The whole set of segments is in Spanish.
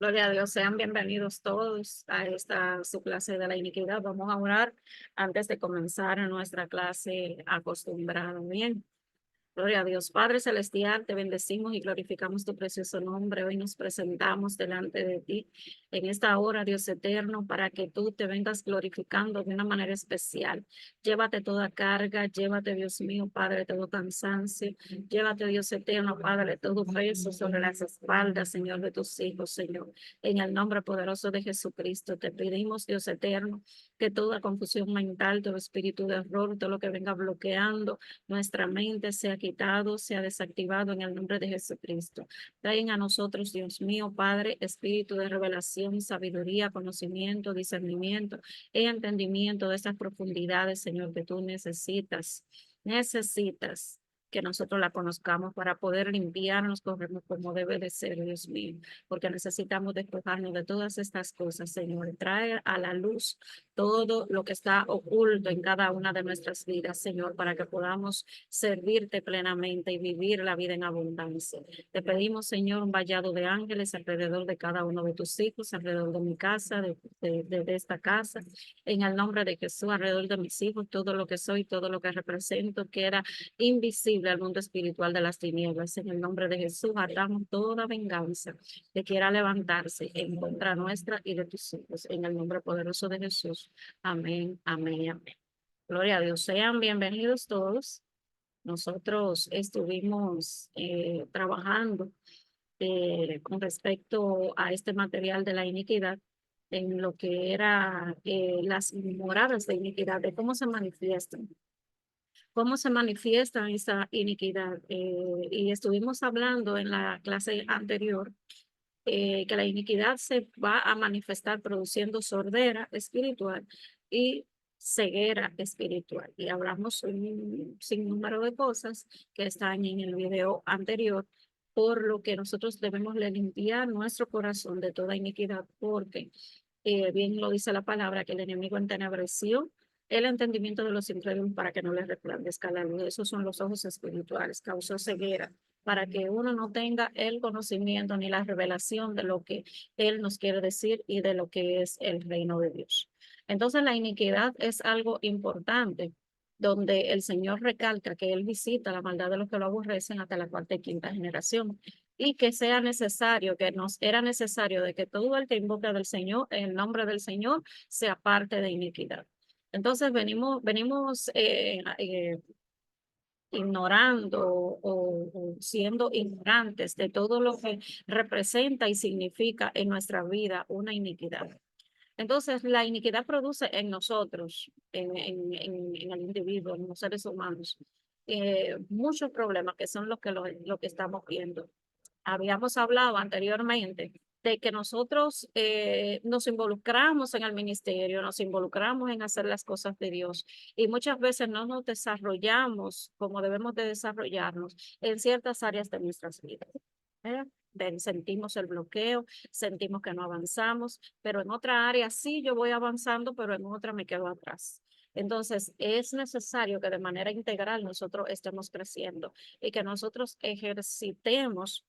Gloria a Dios, sean bienvenidos todos a esta su clase de la iniquidad. Vamos a orar antes de comenzar nuestra clase acostumbrada. Bien. Gloria a Dios. Padre Celestial, te bendecimos y glorificamos tu precioso nombre. Hoy nos presentamos delante de ti en esta hora, Dios eterno, para que tú te vengas glorificando de una manera especial. Llévate toda carga, llévate, Dios mío, Padre, todo cansancio. Llévate, Dios eterno, Padre, todo peso sobre las espaldas, Señor, de tus hijos, Señor. En el nombre poderoso de Jesucristo, te pedimos, Dios eterno, que toda confusión mental, todo espíritu de error, todo lo que venga bloqueando nuestra mente sea quitado, sea desactivado en el nombre de Jesucristo. Traigan a nosotros, Dios mío, Padre, espíritu de revelación, sabiduría, conocimiento, discernimiento y entendimiento de esas profundidades, Señor, que tú necesitas. Necesitas que nosotros la conozcamos para poder limpiarnos como debe de ser, Dios mío, porque necesitamos despojarnos de todas estas cosas, Señor. Trae a la luz todo lo que está oculto en cada una de nuestras vidas, Señor, para que podamos servirte plenamente y vivir la vida en abundancia. Te pedimos, Señor, un vallado de ángeles alrededor de cada uno de tus hijos, alrededor de mi casa, de esta casa, en el nombre de Jesús, alrededor de mis hijos, todo lo que soy, todo lo que represento, queda invisible al mundo espiritual de las tinieblas. En el nombre de Jesús, atamos toda venganza que quiera levantarse en contra nuestra y de tus hijos. En el nombre poderoso de Jesús. Amén, amén, amén. Gloria a Dios. Sean bienvenidos todos. Nosotros estuvimos trabajando con respecto a este material de la iniquidad en lo que era las moradas de iniquidad, de cómo se manifiesta esa iniquidad. Y estuvimos hablando en la clase anterior que la iniquidad se va a manifestar produciendo sordera espiritual y ceguera espiritual. Y hablamos un sinnúmero de cosas que están en el video anterior, por lo que nosotros debemos limpiar nuestro corazón de toda iniquidad, porque bien lo dice la palabra, que el enemigo entenebreció el entendimiento de los incrédulos para que no les resplandezca la luz. Esos son los ojos espirituales, causó ceguera para que uno no tenga el conocimiento ni la revelación de lo que Él nos quiere decir y de lo que es el reino de Dios. Entonces la iniquidad es algo importante, donde el Señor recalca que Él visita la maldad de los que lo aborrecen hasta la cuarta y quinta generación, y que sea necesario, que nos era necesario de que todo el que invoca del Señor, en el nombre del Señor, sea parte de iniquidad. Entonces venimos ignorando o siendo ignorantes de todo lo que representa y significa en nuestra vida una iniquidad. Entonces, la iniquidad produce en nosotros, en el individuo, en los seres humanos, muchos problemas que son lo que estamos viendo. Habíamos hablado anteriormente de que nosotros nos involucramos en el ministerio, nos involucramos en hacer las cosas de Dios y muchas veces no nos desarrollamos como debemos de desarrollarnos en ciertas áreas de nuestras vidas. ¿Eh? Sentimos el bloqueo, sentimos que no avanzamos, pero en otra área sí yo voy avanzando, pero en otra me quedo atrás. Entonces, es necesario que de manera integral nosotros estemos creciendo y que nosotros ejercitemos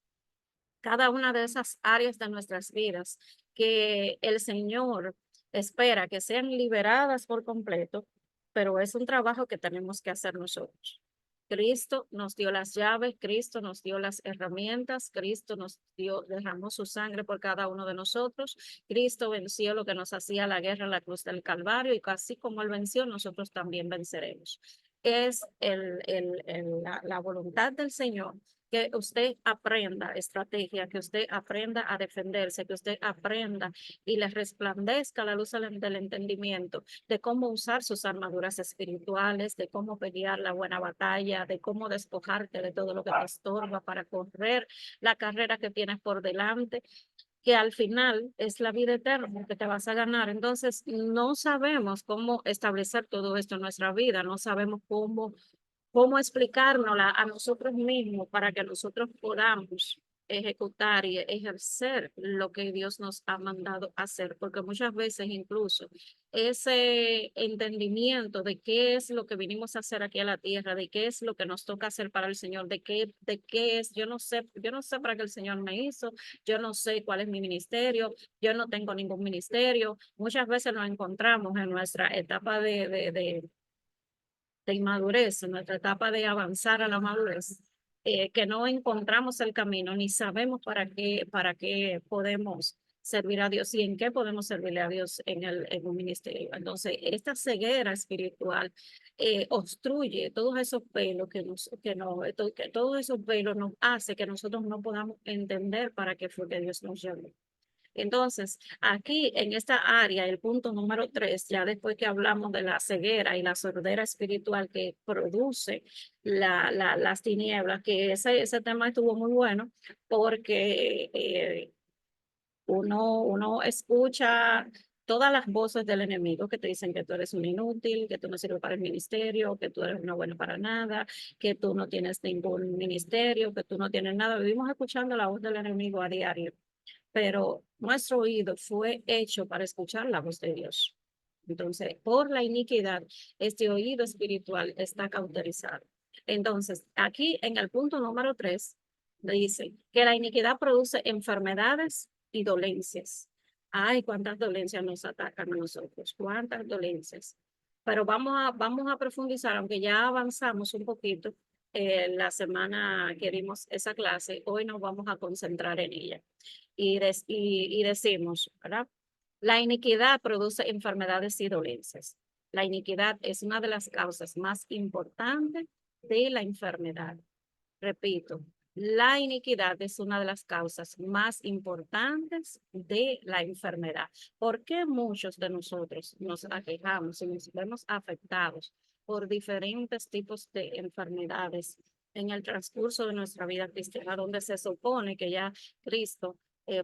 cada una de esas áreas de nuestras vidas que el Señor espera que sean liberadas por completo, pero es un trabajo que tenemos que hacer nosotros. Cristo nos dio las llaves, Cristo nos dio las herramientas, Cristo nos dio, derramó su sangre por cada uno de nosotros, Cristo venció lo que nos hacía la guerra en la cruz del Calvario y así como Él venció, nosotros también venceremos. Es la voluntad del Señor que usted aprenda estrategia, que usted aprenda a defenderse, que usted aprenda y le resplandezca la luz del entendimiento de cómo usar sus armaduras espirituales, de cómo pelear la buena batalla, de cómo despojarte de todo lo que te estorba para correr la carrera que tienes por delante, que al final es la vida eterna que te vas a ganar. Entonces, no sabemos cómo establecer todo esto en nuestra vida, no sabemos cómo explicárnosla a nosotros mismos para que nosotros podamos. ejecutar y ejercer lo que Dios nos ha mandado hacer, porque muchas veces incluso ese entendimiento de qué es lo que vinimos a hacer aquí a la tierra, de qué es lo que nos toca hacer para el Señor, de qué es, yo no sé para qué el Señor me hizo, yo no sé cuál es mi ministerio, yo no tengo ningún ministerio. Muchas veces nos encontramos en nuestra etapa de inmadurez, en nuestra etapa de avanzar a la madurez, que no encontramos el camino ni sabemos para qué podemos servir a Dios y en qué podemos servirle a Dios en un ministerio. Entonces, esta ceguera espiritual obstruye todos esos velos que todos esos velos nos hace que nosotros no podamos entender para qué fue que Dios nos llamó. Entonces, aquí en esta área, el punto número 3, ya después que hablamos de la ceguera y la sordera espiritual que produce las tinieblas, que ese tema estuvo muy bueno porque uno escucha todas las voces del enemigo que te dicen que tú eres un inútil, que tú no sirves para el ministerio, que tú eres no bueno para nada, que tú no tienes ningún ministerio, que tú no tienes nada. Vivimos escuchando la voz del enemigo a diario, pero nuestro oído fue hecho para escuchar la voz de Dios. Entonces, por la iniquidad, este oído espiritual está cauterizado. Entonces, aquí en el punto número 3, dice que la iniquidad produce enfermedades y dolencias. Ay, cuántas dolencias nos atacan a nosotros, cuántas dolencias. Pero vamos a profundizar, aunque ya avanzamos un poquito la semana que dimos esa clase, hoy nos vamos a concentrar en ella y decimos, ¿verdad? La iniquidad produce enfermedades y dolencias. La iniquidad es una de las causas más importantes de la enfermedad. Repito, la iniquidad es una de las causas más importantes de la enfermedad. ¿Por qué muchos de nosotros nos aquejamos y nos vemos afectados por diferentes tipos de enfermedades en el transcurso de nuestra vida cristiana, donde se supone que ya Cristo,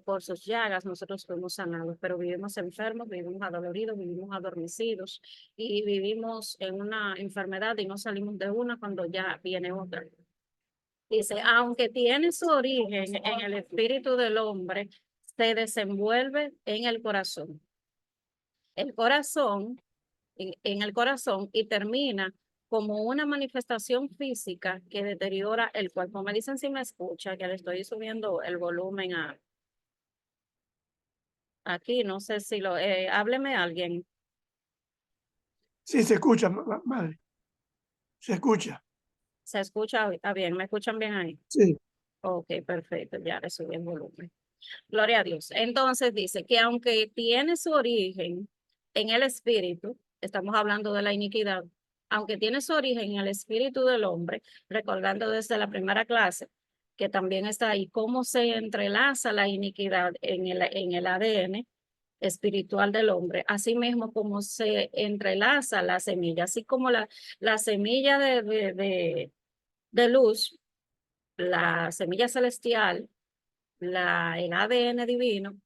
por sus llagas, nosotros fuimos sanados, pero vivimos enfermos, vivimos adoloridos, vivimos adormecidos y vivimos en una enfermedad y no salimos de una cuando ya viene otra? Dice, aunque tiene su origen en el espíritu del hombre, se desenvuelve en el corazón. El corazón, en el corazón y termina como una manifestación física que deteriora el cuerpo. Me dicen si me escucha, que le estoy subiendo el volumen aquí, no sé si hábleme alguien. Sí, se escucha, madre. Se escucha. ¿Se escucha? Ah, bien, ¿me escuchan bien ahí? Sí. Ok, perfecto, ya le subí el volumen. Gloria a Dios. Entonces dice que aunque tiene su origen en el espíritu, estamos hablando de la iniquidad, aunque tiene su origen en el espíritu del hombre, recordando desde la primera clase, que también está ahí, cómo se entrelaza la iniquidad en el ADN espiritual del hombre, así mismo como se entrelaza la semilla, así como la semilla de luz, la semilla celestial, el ADN divino,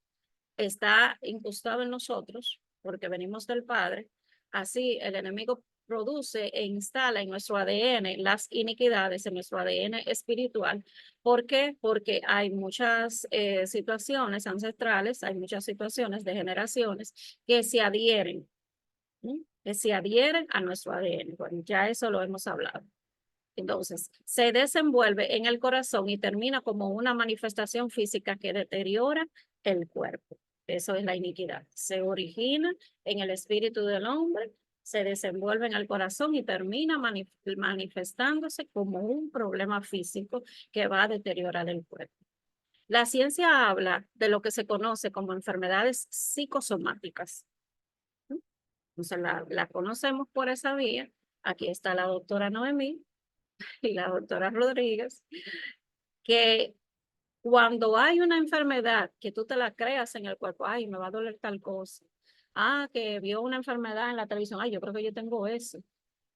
está incrustado en nosotros porque venimos del Padre. Así el enemigo produce e instala en nuestro ADN las iniquidades, en nuestro ADN espiritual. ¿Por qué? Porque hay muchas situaciones ancestrales, hay muchas situaciones de generaciones que se adhieren, ¿sí? Que se adhieren a nuestro ADN. Bueno, ya eso lo hemos hablado. Entonces, se desenvuelve en el corazón y termina como una manifestación física que deteriora el cuerpo. Eso es la iniquidad. Se origina en el espíritu del hombre, se desenvuelve en el corazón y termina manifestándose como un problema físico que va a deteriorar el cuerpo. La ciencia habla de lo que se conoce como enfermedades psicosomáticas. Entonces, la conocemos por esa vía. Aquí está la doctora Noemí y la doctora Rodríguez, que cuando hay una enfermedad que tú te la creas en el cuerpo, ay, me va a doler tal cosa. Ah, que vio una enfermedad en la televisión, ay, yo creo que yo tengo eso.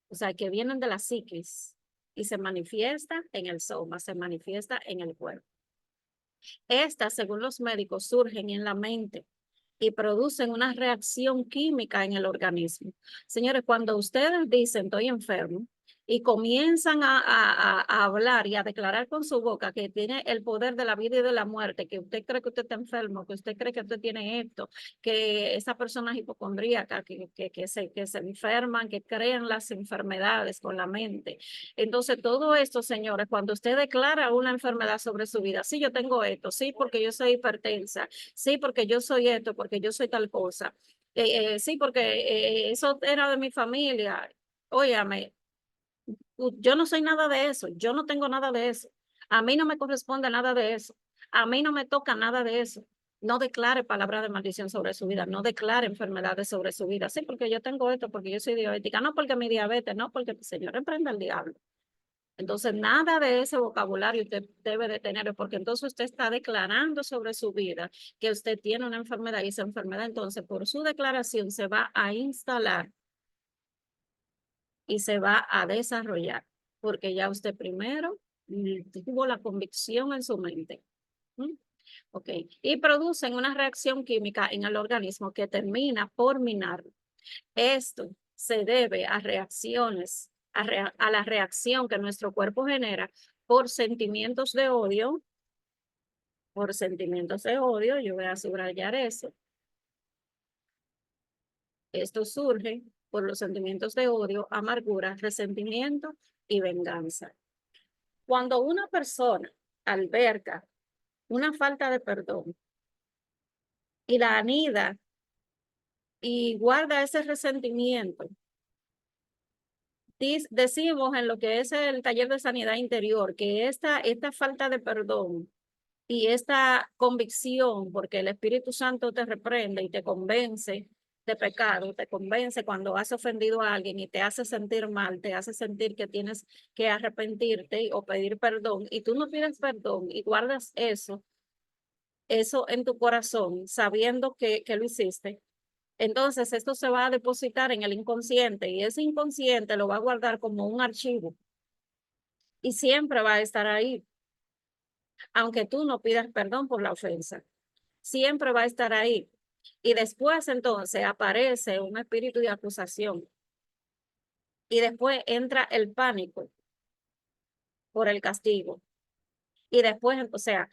O sea, que vienen de la psiquis y se manifiesta en el soma, se manifiesta en el cuerpo. Estas, según los médicos, surgen en la mente y producen una reacción química en el organismo. Señores, cuando ustedes dicen estoy enfermo, y comienzan a hablar y a declarar con su boca que tiene el poder de la vida y de la muerte, que usted cree que usted está enfermo, que usted cree que usted tiene esto, que esa persona es hipocondríaca, que se enferman, que crean las enfermedades con la mente. Entonces, todo esto, señores, cuando usted declara una enfermedad sobre su vida, sí, yo tengo esto, sí, porque yo soy hipertensa, sí, porque yo soy esto, porque yo soy tal cosa. Sí, porque eso era de mi familia. Óyame, yo no soy nada de eso, yo no tengo nada de eso. A mí no me corresponde nada de eso. A mí no me toca nada de eso. No declare palabras de maldición sobre su vida, no declare enfermedades sobre su vida. Sí, porque yo tengo esto, porque yo soy diabética, no porque mi diabetes, no porque el Señor reprenda al diablo. Entonces, nada de ese vocabulario usted debe de tener, porque entonces usted está declarando sobre su vida que usted tiene una enfermedad y esa enfermedad entonces por su declaración se va a instalar y se va a desarrollar, porque ya usted primero tuvo la convicción en su mente. ¿Mm? Ok, y producen una reacción química en el organismo que termina por minarlo. Esto se debe a reacciones, a la reacción que nuestro cuerpo genera por sentimientos de odio, yo voy a subrayar eso. Esto surge por los sentimientos de odio, amargura, resentimiento y venganza. Cuando una persona alberga una falta de perdón y la anida y guarda ese resentimiento, decimos en lo que es el taller de sanidad interior que esta falta de perdón y esta convicción, porque el Espíritu Santo te reprende y te convence de pecado, te convence cuando has ofendido a alguien y te hace sentir mal, te hace sentir que tienes que arrepentirte o pedir perdón y tú no pides perdón y guardas eso en tu corazón, sabiendo que lo hiciste. Entonces, esto se va a depositar en el inconsciente y ese inconsciente lo va a guardar como un archivo y siempre va a estar ahí, aunque tú no pidas perdón por la ofensa. Siempre va a estar ahí. Y después entonces aparece un espíritu de acusación y después entra el pánico por el castigo. Y después, o sea,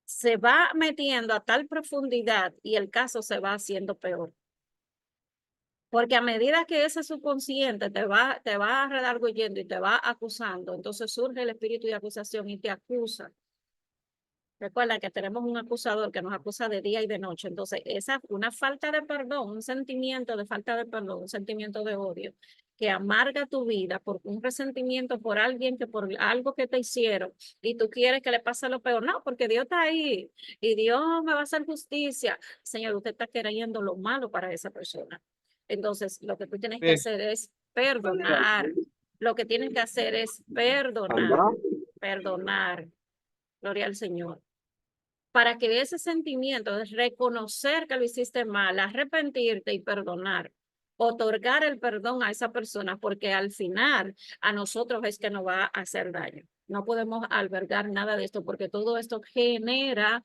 se va metiendo a tal profundidad y el caso se va haciendo peor. Porque a medida que ese subconsciente te va redarguyendo y te va acusando, entonces surge el espíritu de acusación y te acusa. Recuerda que tenemos un acusador que nos acusa de día y de noche. Entonces, una falta de perdón, un sentimiento de falta de perdón, un sentimiento de odio que amarga tu vida por un resentimiento por alguien que por algo que te hicieron y tú quieres que le pase lo peor. No, porque Dios está ahí y Dios me va a hacer justicia. Señor, usted está queriendo lo malo para esa persona. Entonces, lo que tú tienes que hacer es perdonar. Lo que tienes que hacer es perdonar, perdonar. Gloria al Señor. Para que ese sentimiento de reconocer que lo hiciste mal, arrepentirte y perdonar, otorgar el perdón a esa persona, porque al final a nosotros es que nos va a hacer daño. No podemos albergar nada de esto porque todo esto genera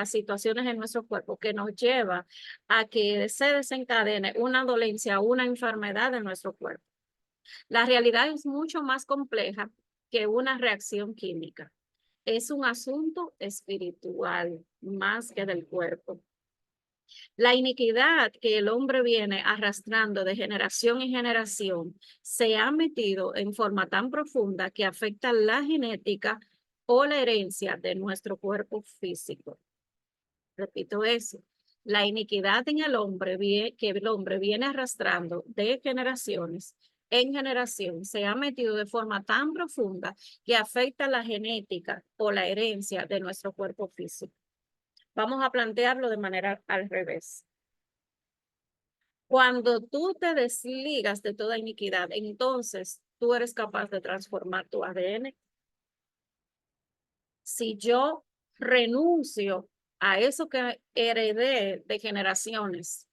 situaciones en nuestro cuerpo que nos lleva a que se desencadene una dolencia, una enfermedad en nuestro cuerpo. La realidad es mucho más compleja que una reacción química. Es un asunto espiritual más que del cuerpo. La iniquidad que el hombre viene arrastrando de generación en generación se ha metido en forma tan profunda que afecta la genética o la herencia de nuestro cuerpo físico. Repito eso. La iniquidad en el hombre que el hombre viene arrastrando de generaciones en generación se ha metido de forma tan profunda que afecta la genética o la herencia de nuestro cuerpo físico. Vamos a plantearlo de manera al revés. Cuando tú te desligas de toda iniquidad, entonces tú eres capaz de transformar tu ADN. Si yo renuncio a eso que heredé de generaciones,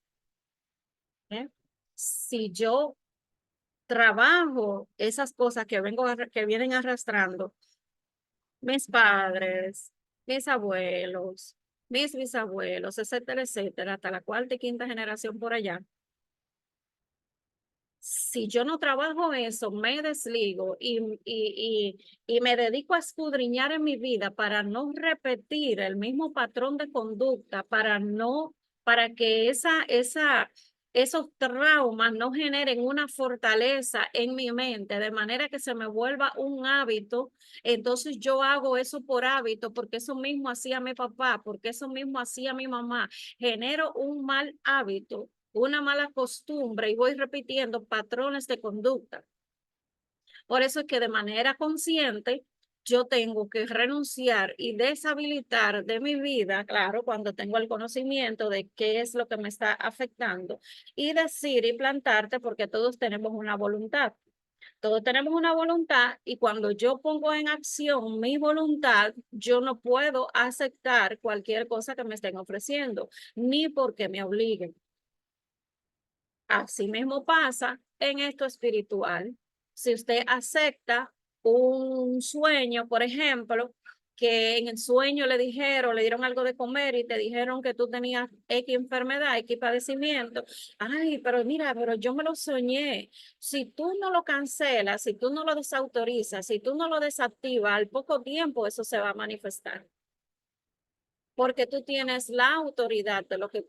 ¿eh? Si yo trabajo esas cosas que vienen arrastrando mis padres, mis abuelos, mis bisabuelos, etcétera, etcétera, hasta la cuarta y quinta generación por allá, si yo no trabajo eso, me desligo y me dedico a escudriñar en mi vida para no repetir el mismo patrón de conducta, para que esos traumas no generen una fortaleza en mi mente, de manera que se me vuelva un hábito. Entonces yo hago eso por hábito, porque eso mismo hacía mi papá, porque eso mismo hacía mi mamá. Genero un mal hábito, una mala costumbre y voy repitiendo patrones de conducta. Por eso es que de manera consciente yo tengo que renunciar y deshabilitar de mi vida, claro, cuando tengo el conocimiento de qué es lo que me está afectando, y decir y plantarte, porque todos tenemos una voluntad. Todos tenemos una voluntad y cuando yo pongo en acción mi voluntad, yo no puedo aceptar cualquier cosa que me estén ofreciendo, ni porque me obliguen. Así mismo pasa en esto espiritual. Si usted acepta un sueño, por ejemplo, que en el sueño le dijeron, le dieron algo de comer y te dijeron que tú tenías X enfermedad, X padecimiento. Ay, pero mira, pero yo me lo soñé. Si tú no lo cancelas, si tú no lo desautorizas, si tú no lo desactivas, al poco tiempo eso se va a manifestar. Porque tú tienes la autoridad de lo que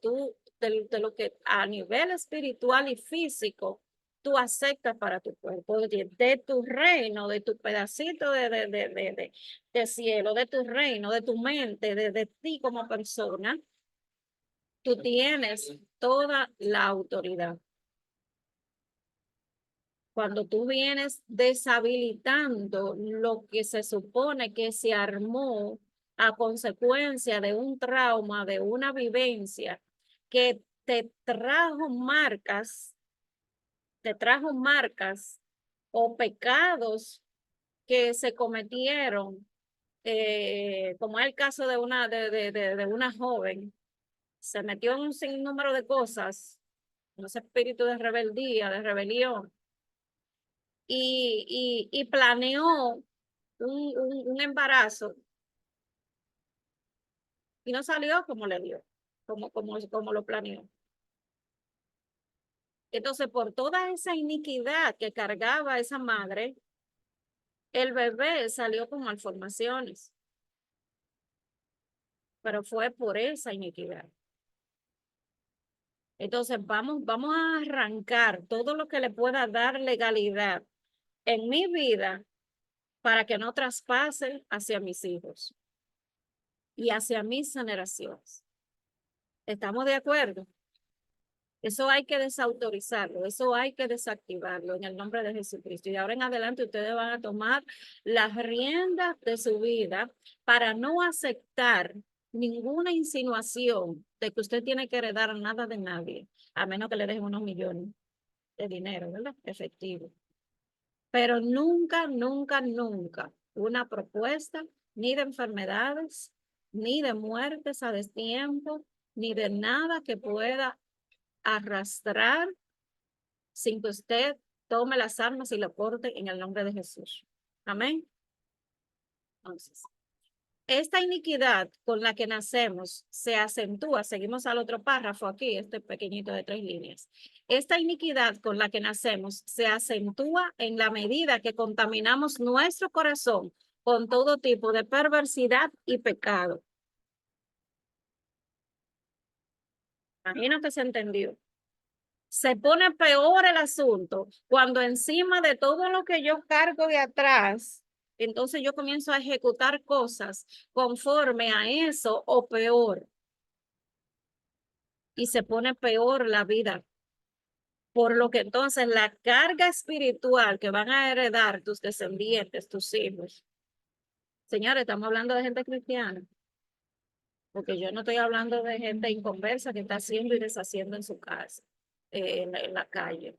de lo que a nivel espiritual y físico tú aceptas para tu cuerpo, de tu reino, de tu pedacito de cielo, de tu reino, de tu mente, de ti como persona. Tú tienes toda la autoridad. Cuando tú vienes deshabilitando lo que se supone que se armó a consecuencia de un trauma, de una vivencia que te trajo marcas o pecados que se cometieron, como es el caso de una joven, se metió en un sinnúmero de cosas, ese espíritu de rebeldía, de rebelión, y planeó un embarazo y no salió como le dio, como lo planeó. Entonces, por toda esa iniquidad que cargaba esa madre, el bebé salió con malformaciones, pero fue por esa iniquidad. Entonces, vamos a arrancar todo lo que le pueda dar legalidad en mi vida para que no traspase hacia mis hijos y hacia mis generaciones. ¿Estamos de acuerdo? Eso hay que desautorizarlo, eso hay que desactivarlo en el nombre de Jesucristo. Y ahora en adelante ustedes van a tomar las riendas de su vida para no aceptar ninguna insinuación de que usted tiene que heredar nada de nadie, a menos que le dejen unos millones de dinero, ¿verdad? Efectivo. Pero nunca, nunca, nunca una propuesta ni de enfermedades, ni de muertes a destiempo, ni de nada que pueda arrastrar sin que usted tome las armas y lo porte en el nombre de Jesús. Amén. Entonces, esta iniquidad con la que nacemos se acentúa, seguimos al otro párrafo aquí, este pequeñito de 3 líneas. Esta iniquidad con la que nacemos se acentúa en la medida que contaminamos nuestro corazón con todo tipo de perversidad y pecado. Imagino que se entendió. Se pone peor el asunto cuando encima de todo lo que yo cargo de atrás, entonces yo comienzo a ejecutar cosas conforme a eso o peor. Y se pone peor la vida. Por lo que entonces la carga espiritual que van a heredar tus descendientes, tus hijos. Señores, estamos hablando de gente cristiana. Porque yo no estoy hablando de gente inconversa que está haciendo y deshaciendo en su casa, en la calle.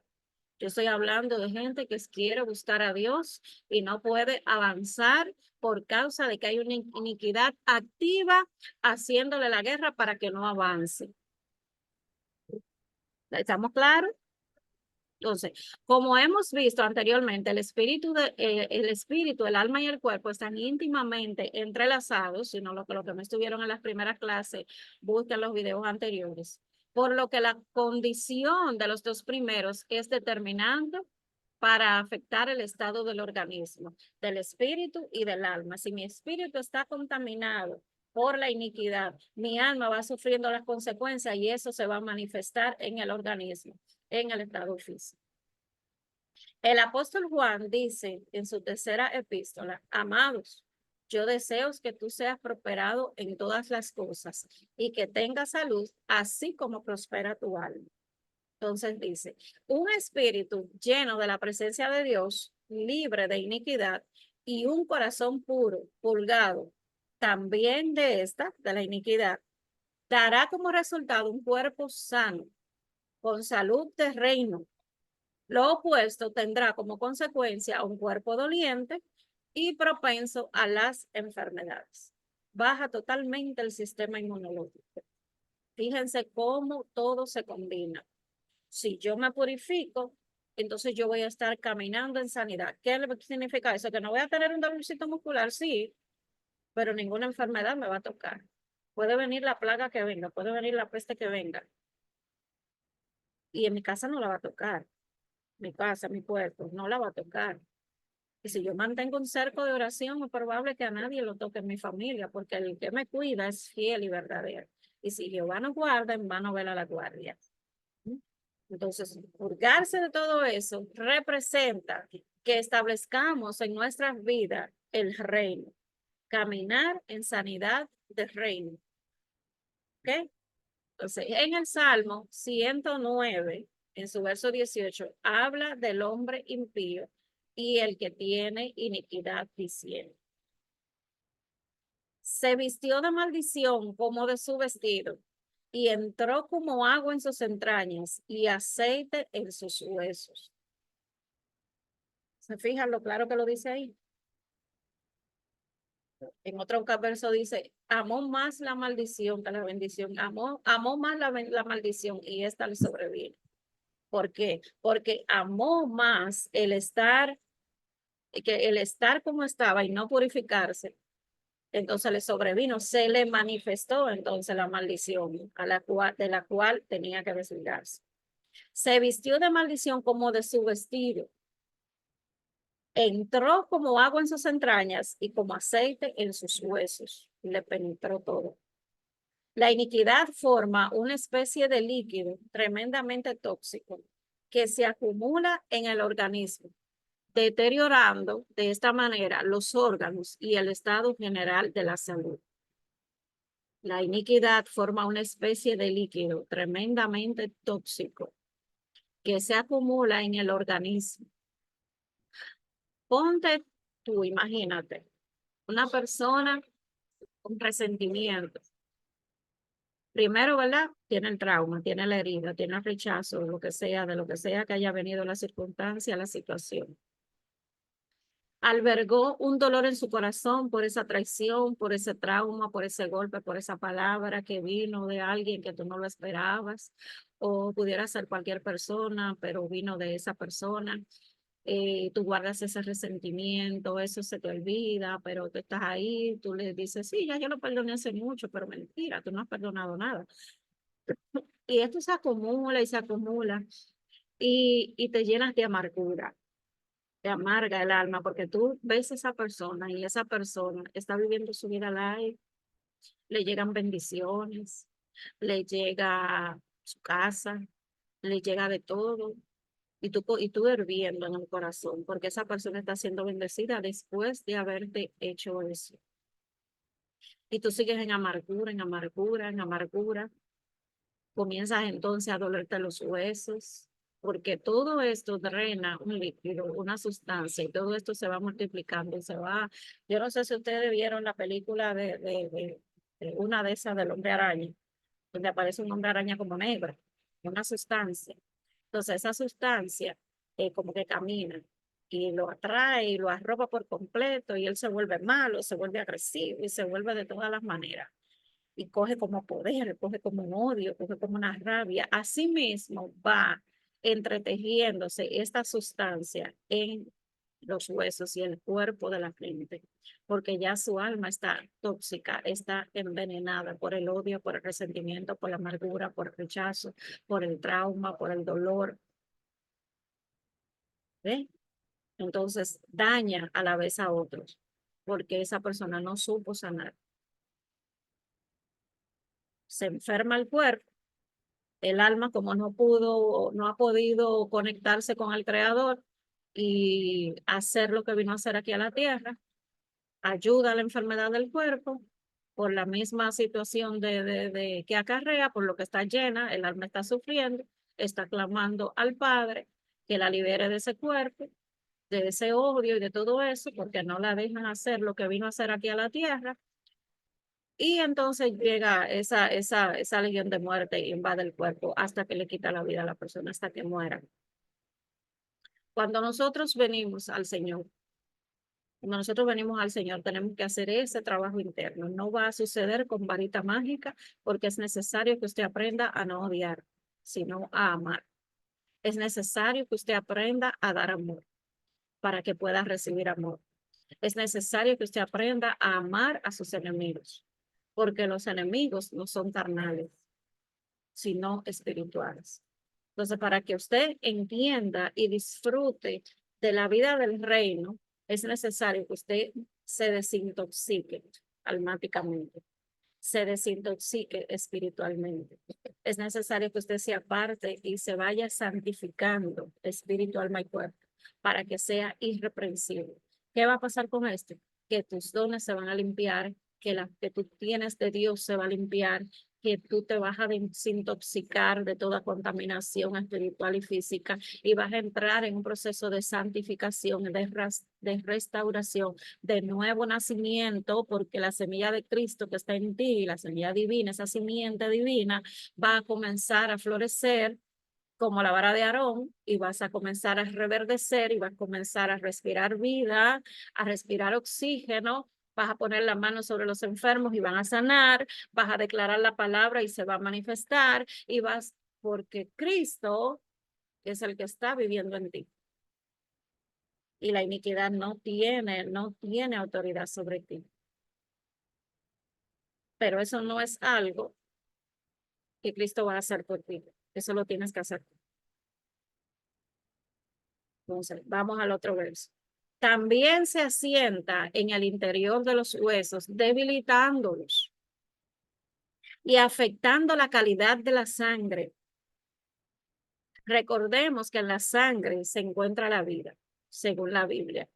Yo estoy hablando de gente que quiere buscar a Dios y no puede avanzar por causa de que hay una iniquidad activa haciéndole la guerra para que no avance. ¿Estamos claros? Entonces, como hemos visto anteriormente, el espíritu, el alma y el cuerpo están íntimamente entrelazados, sino lo que me estuvieron en las primeras clases, busquen los videos anteriores. por lo que la condición de los dos primeros es determinante para afectar el estado del organismo, del espíritu y del alma. Si mi espíritu está contaminado por la iniquidad, mi alma va sufriendo las consecuencias y eso se va a manifestar en el organismo, en el estado físico. El apóstol Juan dice en su tercera epístola: amados, yo deseo que tú seas prosperado en todas las cosas y que tengas salud, así como prospera tu alma. Entonces dice, un espíritu lleno de la presencia de Dios, libre de iniquidad, y un corazón puro, purgado también de la iniquidad, dará como resultado un cuerpo sano, con salud de reino. Lo opuesto tendrá como consecuencia un cuerpo doliente y propenso a las enfermedades. Baja totalmente el sistema inmunológico. Fíjense cómo todo se combina. Si yo me purifico, entonces yo voy a estar caminando en sanidad. ¿Qué significa eso? Que no voy a tener un dolorcito muscular, sí, pero ninguna enfermedad me va a tocar. Puede venir la plaga que venga, puede venir la peste que venga, y en mi casa no la va a tocar. Mi casa, mi cuerpo, no la va a tocar. Y si yo mantengo un cerco de oración, es probable que a nadie lo toque en mi familia, porque el que me cuida es fiel y verdadero. Y si Jehová nos guarda, en vano vela la guardia. Entonces, purgarse de todo eso representa que establezcamos en nuestras vidas el reino, caminar en sanidad del reino. ¿Ok? Entonces, en el Salmo 109, en su verso 18, habla del hombre impío y el que tiene iniquidad, diciendo: se vistió de maldición como de su vestido, y entró como agua en sus entrañas y aceite en sus huesos. ¿Se fijan lo claro que lo dice ahí? En otro verso dice: amó más la maldición que la bendición, amó más la maldición y esta le sobrevino. ¿Por qué? Porque amó más que el estar como estaba y no purificarse. Entonces le sobrevino, se le manifestó entonces la maldición de la cual tenía que desligarse. Se vistió de maldición como de su vestido. Entró como agua en sus entrañas y como aceite en sus huesos. Le penetró todo. La iniquidad forma una especie de líquido tremendamente tóxico que se acumula en el organismo, deteriorando de esta manera los órganos y el estado general de la salud. La iniquidad forma una especie de líquido tremendamente tóxico que se acumula en el organismo. Ponte tú, imagínate, una persona con resentimiento. Primero, ¿verdad? Tiene el trauma, tiene la herida, tiene el rechazo, lo que sea, de lo que sea que haya venido la circunstancia, la situación. Albergó un dolor en su corazón por esa traición, por ese trauma, por ese golpe, por esa palabra que vino de alguien que tú no lo esperabas, o pudiera ser cualquier persona, pero vino de esa persona. Tú guardas ese resentimiento, eso se te olvida, pero tú estás ahí, tú le dices, sí, ya yo lo perdoné hace mucho, pero mentira, tú no has perdonado nada. Y esto se acumula y se acumula y te llenas de amargura, te amarga el alma, porque tú ves a esa persona y esa persona está viviendo su vida light, le llegan bendiciones, le llega su casa, le llega de todo, y tú hirviendo en el corazón, porque esa persona está siendo bendecida después de haberte hecho eso. Y tú sigues en amargura, en amargura, en amargura. Comienzas entonces a dolerte los huesos, porque todo esto drena un líquido, una sustancia, y todo esto se va multiplicando y se va. Yo no sé si ustedes vieron la película de una de esas del hombre araña, donde aparece un hombre araña como negro, una sustancia. Entonces esa sustancia como que camina y lo atrae y lo arropa por completo y él se vuelve malo, se vuelve agresivo y se vuelve de todas las maneras. Y coge como poder, coge como un odio, coge como una rabia. Asimismo va entretejiéndose esta sustancia en los huesos y el cuerpo de la gente, porque ya su alma está tóxica, está envenenada por el odio, por el resentimiento, por la amargura, por el rechazo, por el trauma, por el dolor. ¿Ve? Entonces daña a la vez a otros, porque esa persona no supo sanar. Se enferma el cuerpo, el alma como no pudo, no ha podido conectarse con el Creador y hacer lo que vino a hacer aquí a la tierra, ayuda a la enfermedad del cuerpo por la misma situación de que acarrea, por lo que está llena, el alma está sufriendo, está clamando al Padre que la libere de ese cuerpo, de ese odio y de todo eso, porque no la dejan hacer lo que vino a hacer aquí a la tierra. Y entonces llega esa legión de muerte e invade el cuerpo hasta que le quita la vida a la persona, hasta que muera. Cuando nosotros venimos al Señor, cuando nosotros venimos al Señor, tenemos que hacer ese trabajo interno. No va a suceder con varita mágica, porque es necesario que usted aprenda a no odiar, sino a amar. Es necesario que usted aprenda a dar amor para que pueda recibir amor. Es necesario que usted aprenda a amar a sus enemigos, porque los enemigos no son carnales, sino espirituales. Entonces, para que usted entienda y disfrute de la vida del reino, es necesario que usted se desintoxique almáticamente, se desintoxique espiritualmente. Es necesario que usted se aparte y se vaya santificando espíritu, alma y cuerpo para que sea irreprensible. ¿Qué va a pasar con esto? Que tus dones se van a limpiar, que la que tú tienes de Dios se va a limpiar, que tú te vas a desintoxicar de toda contaminación espiritual y física y vas a entrar en un proceso de santificación, de restauración, de nuevo nacimiento, porque la semilla de Cristo que está en ti, la semilla divina, esa simiente divina, va a comenzar a florecer como la vara de Aarón y vas a comenzar a reverdecer y vas a comenzar a respirar vida, a respirar oxígeno, vas a poner la mano sobre los enfermos y van a sanar, vas a declarar la palabra y se va a manifestar y vas, porque Cristo es el que está viviendo en ti. Y la iniquidad no tiene autoridad sobre ti. Pero eso no es algo que Cristo va a hacer por ti. Eso lo tienes que hacer tú. Entonces, vamos al otro verso. También se asienta en el interior de los huesos, debilitándolos y afectando la calidad de la sangre. Recordemos que en la sangre se encuentra la vida, según la Biblia.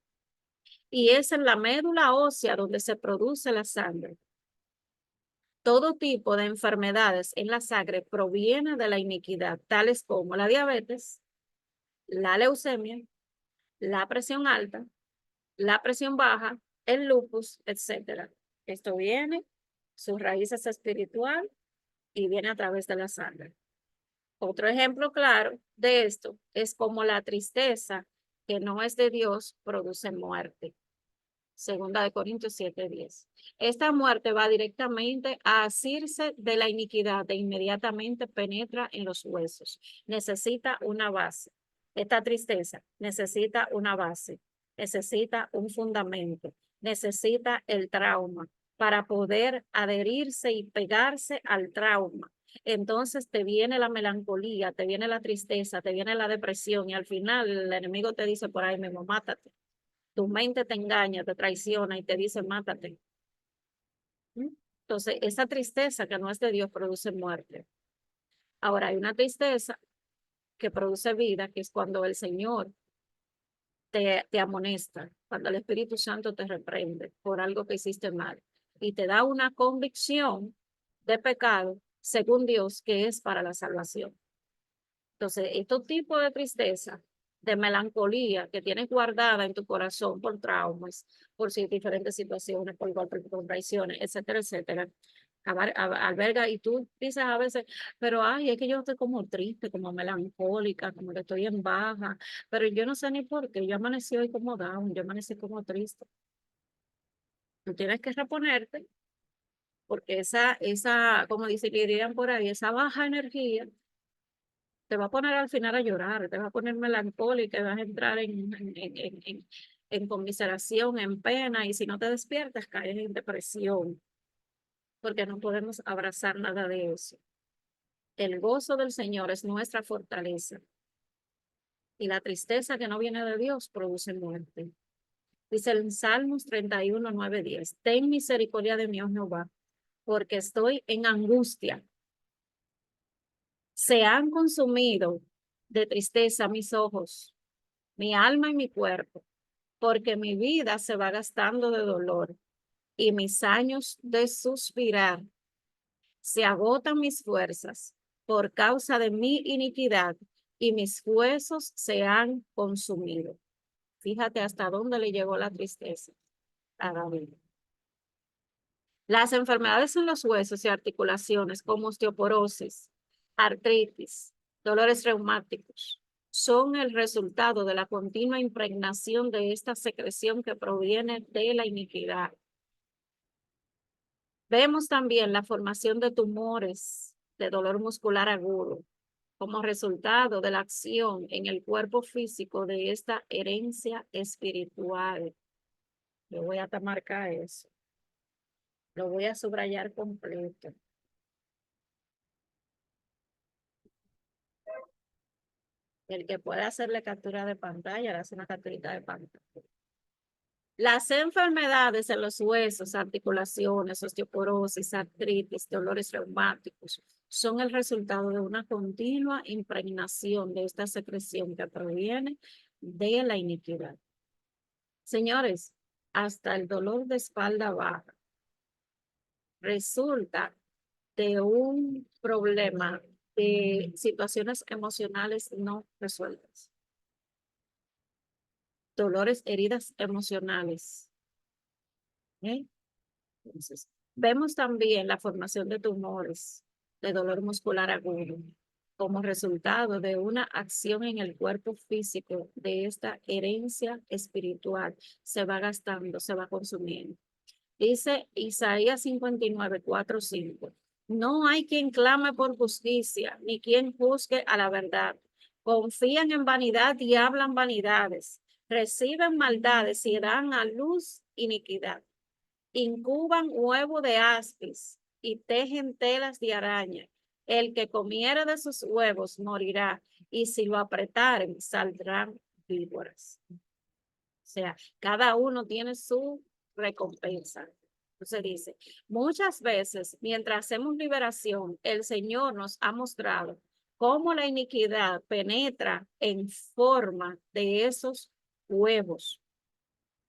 Y es en la médula ósea donde se produce la sangre. Todo tipo de enfermedades en la sangre proviene de la iniquidad, tales como la diabetes, la leucemia, la presión alta, la presión baja, el lupus, etcétera. Esto viene, sus raíces espiritual y viene a través de la sangre. Otro ejemplo claro de esto es como la tristeza que no es de Dios produce muerte. Segunda de Corintios 7:10. Esta muerte va directamente a asirse de la iniquidad e inmediatamente penetra en los huesos. Necesita una base. Esta tristeza necesita una base, necesita un fundamento, necesita el trauma para poder adherirse y pegarse al trauma. Entonces te viene la melancolía, te viene la tristeza, te viene la depresión y al final el enemigo te dice por ahí mismo, mátate. Tu mente te engaña, te traiciona y te dice, mátate. Entonces, esa tristeza que no es de Dios produce muerte. Ahora, hay una tristeza que produce vida, que es cuando el Señor te amonesta, cuando el Espíritu Santo te reprende por algo que hiciste mal y te da una convicción de pecado, según Dios, que es para la salvación. Entonces, estos tipos de tristeza, de melancolía que tienes guardada en tu corazón por traumas, por diferentes situaciones, por golpes, por traiciones, etcétera, etcétera, alberga y tú dices a veces, pero ay, es que yo estoy como triste, como melancólica, como que estoy en baja, pero yo no sé ni por qué, yo amanecí hoy como down, yo amanecí como triste. Tú tienes que reponerte porque como dirían por ahí, esa baja energía te va a poner al final a llorar, te va a poner melancólica, vas a entrar en conmiseración, en pena, y si no te despiertas, caes en depresión, porque no podemos abrazar nada de eso. El gozo del Señor es nuestra fortaleza, y la tristeza que no viene de Dios produce muerte. Dice en Salmos 31, 9, 10, ten misericordia de mí, oh Jehová, porque estoy en angustia. Se han consumido de tristeza mis ojos, mi alma y mi cuerpo, porque mi vida se va gastando de dolor y mis años de suspirar. Se agotan mis fuerzas por causa de mi iniquidad y mis huesos se han consumido. Fíjate hasta dónde le llegó la tristeza a David. Las enfermedades en los huesos y articulaciones como osteoporosis, artritis, dolores reumáticos, son el resultado de la continua impregnación de esta secreción que proviene de la iniquidad. Vemos también la formación de tumores de dolor muscular agudo como resultado de la acción en el cuerpo físico de esta herencia espiritual. Yo voy a marcar eso. Lo voy a subrayar completo. El que pueda hacerle captura de pantalla, le hace una capturita de pantalla. Las enfermedades en los huesos, articulaciones, osteoporosis, artritis, dolores reumáticos, son el resultado de una continua impregnación de esta secreción que proviene de la iniquidad. Señores, hasta el dolor de espalda baja resulta de un problema de situaciones emocionales no resueltas. Dolores, heridas emocionales. Entonces, vemos también la formación de tumores, de dolor muscular agudo, como resultado de una acción en el cuerpo físico de esta herencia espiritual. Se va gastando, se va consumiendo. Dice Isaías 59, 4, 5. No hay quien clame por justicia, ni quien juzgue a la verdad. Confían en vanidad y hablan vanidades. Reciben maldades y dan a luz iniquidad. Incuban huevo de aspis y tejen telas de araña. El que comiere de sus huevos morirá, y si lo apretaren, saldrán víboras. O sea, cada uno tiene su recompensa. Entonces dice, muchas veces, mientras hacemos liberación, el Señor nos ha mostrado cómo la iniquidad penetra en forma de esos huevos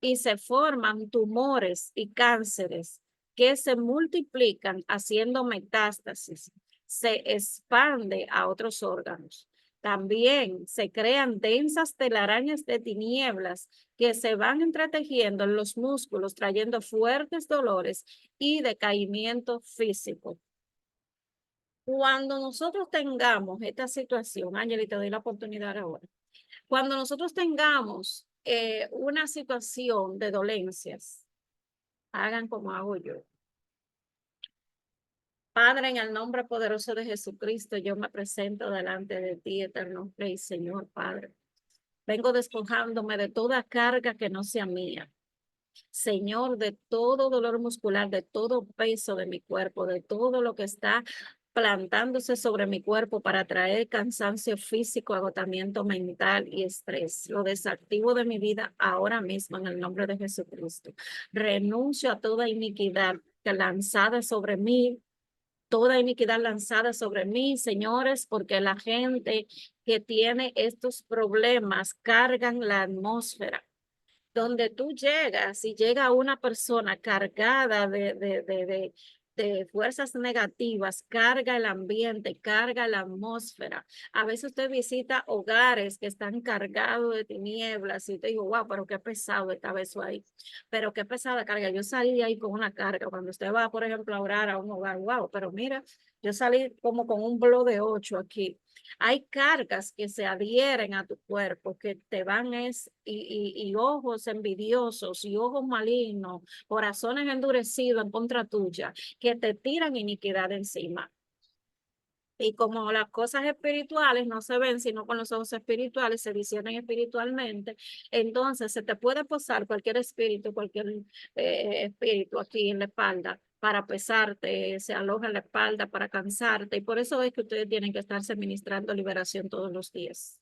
y se forman tumores y cánceres que se multiplican haciendo metástasis, se expande a otros órganos. También se crean densas telarañas de tinieblas que se van entretejiendo en los músculos, trayendo fuertes dolores y decaimiento físico. Cuando nosotros tengamos esta situación, Ángel, te doy la oportunidad ahora. Cuando nosotros tengamos una situación de dolencias, hagan como hago yo. Padre, en el nombre poderoso de Jesucristo, yo me presento delante de ti, eterno Rey, Señor Padre. Vengo despojándome de toda carga que no sea mía. Señor, de todo dolor muscular, de todo peso de mi cuerpo, de todo lo que está plantándose sobre mi cuerpo para traer cansancio físico, agotamiento mental y estrés. Lo desactivo de mi vida ahora mismo en el nombre de Jesucristo. Renuncio a toda iniquidad que lanzada sobre mí, toda iniquidad lanzada sobre mí, señores, porque la gente que tiene estos problemas cargan la atmósfera. Donde tú llegas y llega una persona cargada de fuerzas negativas, carga el ambiente, carga la atmósfera. A veces usted visita hogares que están cargados de tinieblas y te digo, wow, pero qué pesado estaba eso ahí. Pero qué pesada carga. Yo salí de ahí con una carga. Cuando usted va, por ejemplo, a orar a un hogar, wow, pero mira, yo salí como con un blo de 8 aquí. Hay cargas que se adhieren a tu cuerpo, que te van y ojos envidiosos y ojos malignos, corazones endurecidos en contra tuya, que te tiran iniquidad encima. Y como las cosas espirituales no se ven sino con los ojos espirituales, se disciernen espiritualmente, entonces se te puede posar cualquier espíritu aquí en la espalda para pesarte, se aloja en la espalda para cansarte. Y por eso es que ustedes tienen que estarse ministrando liberación todos los días.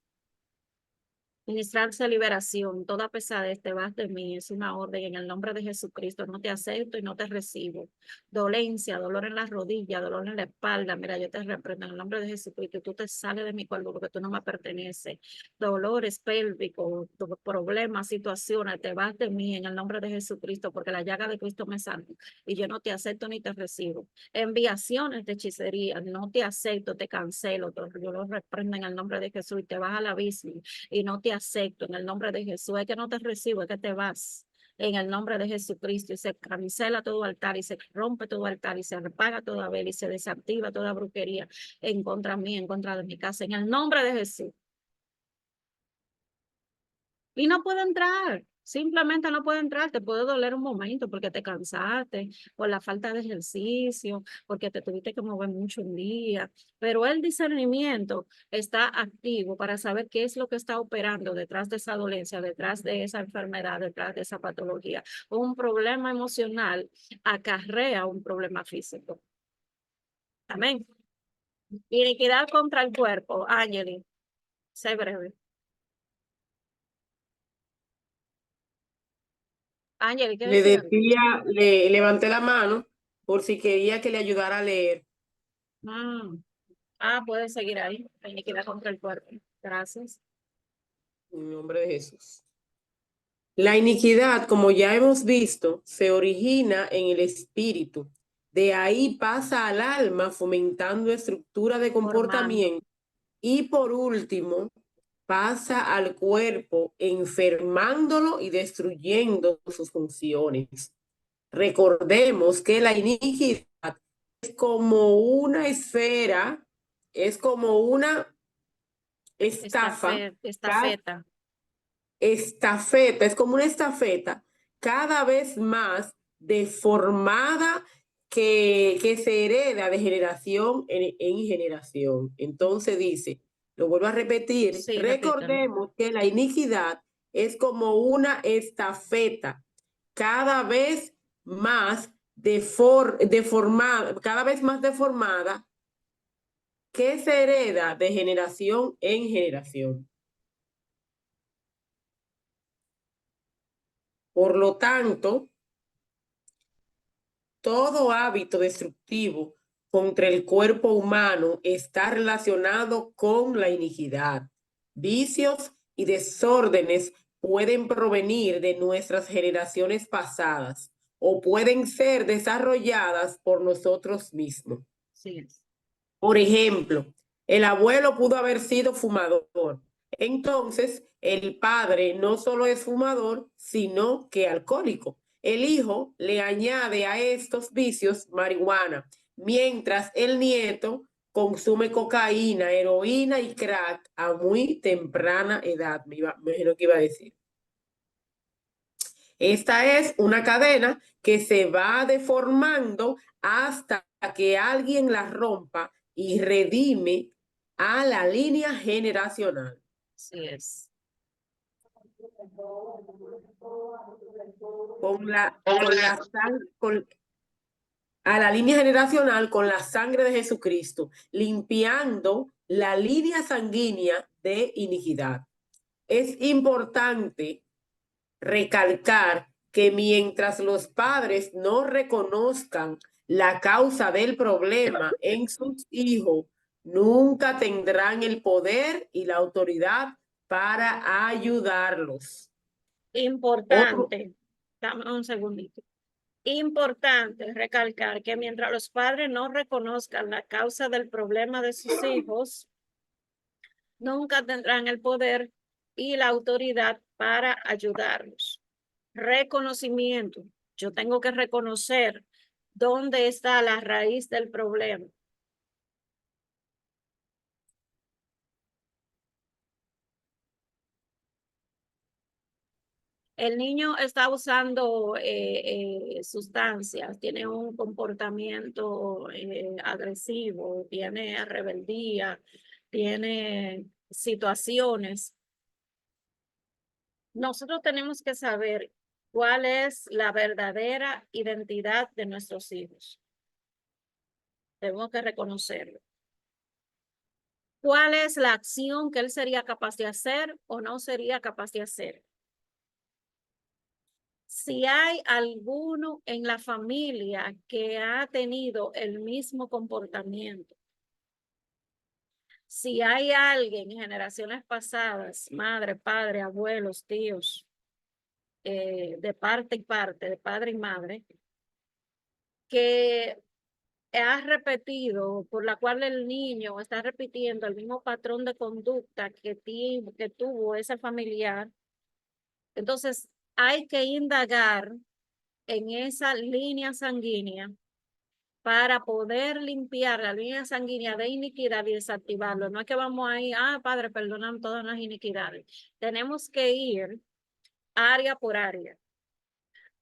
Ministrarse liberación, toda pesadez te vas de mí, es una orden en el nombre de Jesucristo, no te acepto y no te recibo. Dolencia, dolor en las rodillas, dolor en la espalda, mira, yo te reprendo en el nombre de Jesucristo, tú te sales de mi cuerpo porque tú no me perteneces. Dolores pélvicos, problemas, situaciones, te vas de mí en el nombre de Jesucristo porque la llaga de Cristo me sana y yo no te acepto ni te recibo. Enviaciones de hechicería, no te acepto, te cancelo, yo lo reprendo en el nombre de Jesús y te vas al abismo y no te acepto en el nombre de Jesús. Es que no te recibo, es que te vas en el nombre de Jesucristo y se cancela todo altar y se rompe todo altar y se apaga toda vela y se desactiva toda brujería en contra mí, en contra de mi casa, en el nombre de Jesús. Y no puede entrar, simplemente no puede entrar, te puede doler un momento porque te cansaste, por la falta de ejercicio, porque te tuviste que mover mucho un día, pero el discernimiento está activo para saber qué es lo que está operando detrás de esa dolencia, detrás de esa enfermedad, detrás de esa patología. Un problema emocional acarrea un problema físico. Amén. Iniquidad contra el cuerpo, Ángeli, sé breve. Ángeli, ¿qué Le decía? decía, le levanté la mano por si quería que le ayudara a leer. Mm. Puede seguir ahí. La iniquidad contra el cuerpo. Gracias. En nombre de Jesús. La iniquidad, como ya hemos visto, se origina en el espíritu. De ahí pasa al alma, fomentando estructura de Formando. comportamiento. Y por último, pasa al cuerpo, enfermándolo y destruyendo sus funciones. Recordemos que la iniquidad es como una esfera, es como una estafa, Estafeta. estafeta, es como una estafeta cada vez más deformada que se hereda de generación en generación. Entonces dice, lo vuelvo a repetir, Sí, repítelo. recordemos que la iniquidad es como una estafeta cada vez más deformada, cada vez más deformada que se hereda de generación en generación. Por lo tanto, todo hábito destructivo contra el cuerpo humano está relacionado con la iniquidad. Vicios y desórdenes pueden provenir de nuestras generaciones pasadas o pueden ser desarrolladas por nosotros mismos. Sí. Por ejemplo, el abuelo pudo haber sido fumador. Entonces, el padre no solo es fumador, sino que alcohólico. El hijo le añade a estos vicios marihuana, mientras el nieto consume cocaína, heroína y crack a muy temprana edad. Me imagino que iba a decir. Esta es una cadena que se va deformando hasta que alguien la rompa y redime a la línea generacional. Así es. A la línea generacional con la sangre de Jesucristo, limpiando la línea sanguínea de iniquidad. Es importante recalcar que mientras los padres no reconozcan la causa del problema en sus hijos, nunca tendrán el poder y la autoridad para ayudarlos. Otro, Importante. Dame un segundito. Importante recalcar que mientras los padres no reconozcan la causa del problema de sus hijos, nunca tendrán el poder y la autoridad para ayudarlos. Reconocimiento. Yo tengo que reconocer dónde está la raíz del problema. El niño está usando sustancias, tiene un comportamiento agresivo, tiene rebeldía, tiene situaciones. Nosotros tenemos que saber cuál es la verdadera identidad de nuestros hijos. Tenemos que reconocerlo. ¿Cuál es la acción que él sería capaz de hacer o no sería capaz de hacer? Si hay alguno en la familia que ha tenido el mismo comportamiento, si hay alguien en generaciones pasadas, madre, padre, abuelos, tíos, de parte y parte, de padre y madre, que ha repetido, por la cual el niño está repitiendo el mismo patrón de conducta que tuvo ese familiar, entonces hay que indagar en esa línea sanguínea para poder limpiar la línea sanguínea de iniquidad y desactivarlo. No es que vamos a ir, Padre, perdonan todas las iniquidades. Tenemos que ir área por área.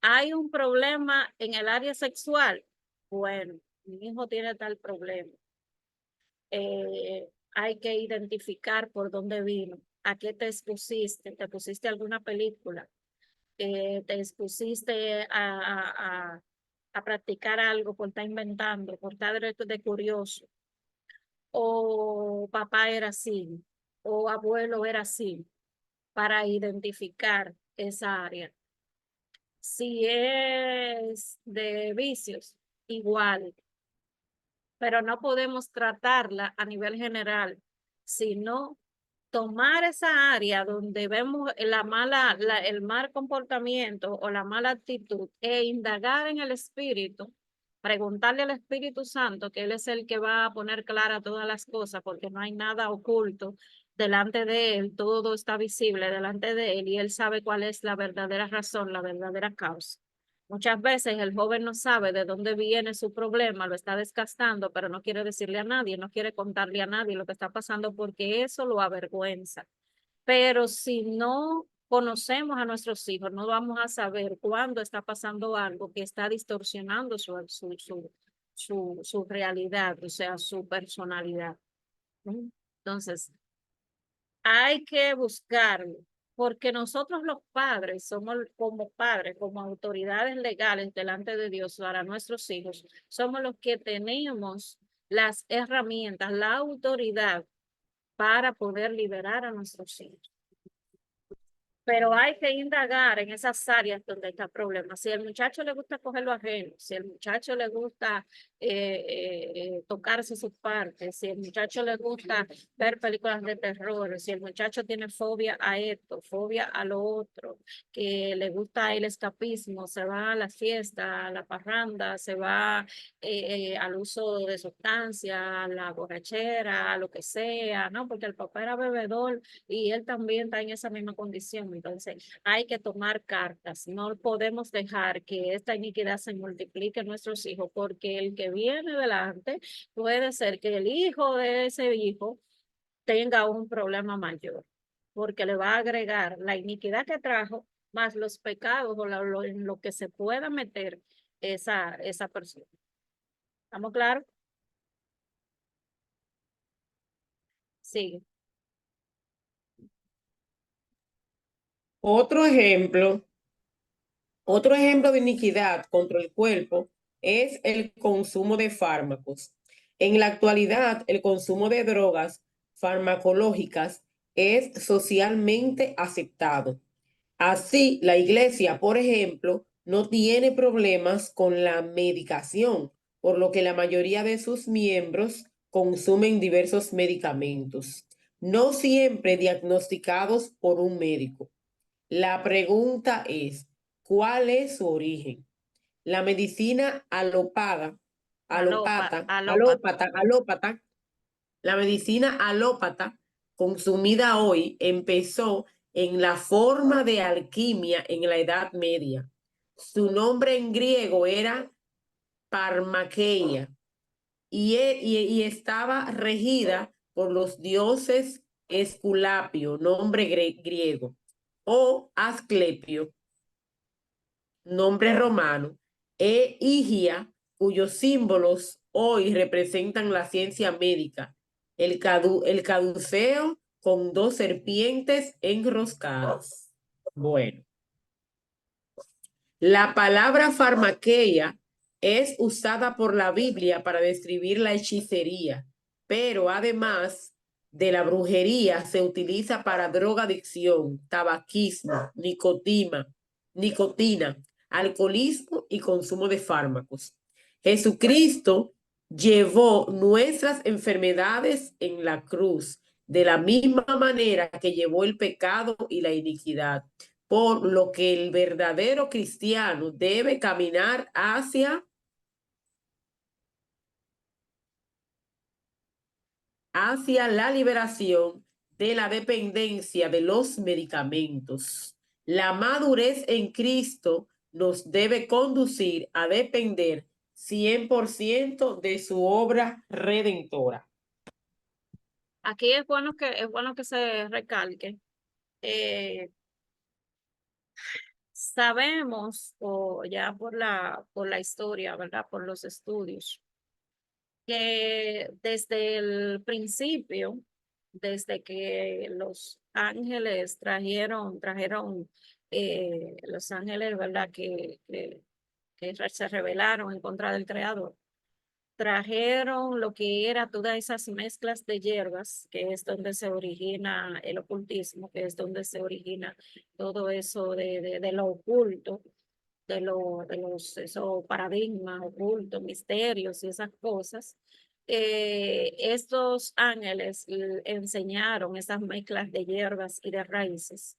¿Hay un problema en el área sexual? Bueno, mi hijo tiene tal problema. Hay que identificar por dónde vino, a qué te pusiste alguna película, te expusiste a practicar algo por estar inventando, por estar de curioso, o papá era así, o abuelo era así, para identificar esa área. Si es de vicios, igual, pero no podemos tratarla a nivel general, sino tomar esa área donde vemos el mal comportamiento o la mala actitud e indagar en el espíritu, preguntarle al Espíritu Santo, que Él es el que va a poner clara todas las cosas, porque no hay nada oculto delante de Él, todo está visible delante de Él y Él sabe cuál es la verdadera razón, la verdadera causa. Muchas veces el joven no sabe de dónde viene su problema, lo está desgastando, pero no quiere decirle a nadie, no quiere contarle a nadie lo que está pasando porque eso lo avergüenza. Pero si no conocemos a nuestros hijos, no vamos a saber cuándo está pasando algo que está distorsionando su realidad, o sea, su personalidad. Entonces, hay que buscarlo, porque nosotros los padres somos como padres, como autoridades legales delante de Dios para nuestros hijos, somos los que tenemos las herramientas, la autoridad para poder liberar a nuestros hijos. Pero hay que indagar en esas áreas donde está el problema. Si al muchacho le gusta coger lo ajeno, si al muchacho le gusta tocarse sus partes, si al muchacho le gusta ver películas de terror, si el muchacho tiene fobia a esto, fobia a lo otro, que le gusta el escapismo, se va a la fiesta, a la parranda, se va al uso de sustancias, a la borrachera, a lo que sea, ¿no? Porque el papá era bebedor y él también está en esa misma condición. Entonces, hay que tomar cartas. No podemos dejar que esta iniquidad se multiplique en nuestros hijos, porque el que viene delante puede ser que el hijo de ese hijo tenga un problema mayor, porque le va a agregar la iniquidad que trajo, más los pecados o en lo que se pueda meter esa persona. ¿Estamos claros? Sí. Otro ejemplo de iniquidad contra el cuerpo es el consumo de fármacos. En la actualidad, el consumo de drogas farmacológicas es socialmente aceptado. Así, la iglesia, por ejemplo, no tiene problemas con la medicación, por lo que la mayoría de sus miembros consumen diversos medicamentos, no siempre diagnosticados por un médico. La pregunta es, ¿cuál es su origen? La medicina alópata, la medicina alópata consumida hoy empezó en la forma de alquimia en la Edad Media. Su nombre en griego era Parmaqueia y estaba regida por los dioses Esculapio, nombre griego, o Asclepio, nombre romano, e Higia, cuyos símbolos hoy representan la ciencia médica, el caduceo con 2 serpientes enroscadas. Bueno, la palabra farmaqueia es usada por la Biblia para describir la hechicería, pero además de la brujería se utiliza para drogadicción, tabaquismo, nicotina, alcoholismo y consumo de fármacos. Jesucristo llevó nuestras enfermedades en la cruz de la misma manera que llevó el pecado y la iniquidad, por lo que el verdadero cristiano debe caminar hacia la liberación de la dependencia de los medicamentos. La madurez en Cristo nos debe conducir a depender 100% de su obra redentora. Aquí es bueno que se recalque. Sabemos, o ya por la historia, ¿verdad? Por los estudios, que desde el principio, desde que los ángeles trajeron los ángeles, ¿verdad? Que se rebelaron en contra del Creador, trajeron lo que era todas esas mezclas de hierbas, que es donde se origina el ocultismo, que es donde se origina todo eso de lo oculto, de los esos paradigmas ocultos, misterios y esas cosas. Estos ángeles enseñaron esas mezclas de hierbas y de raíces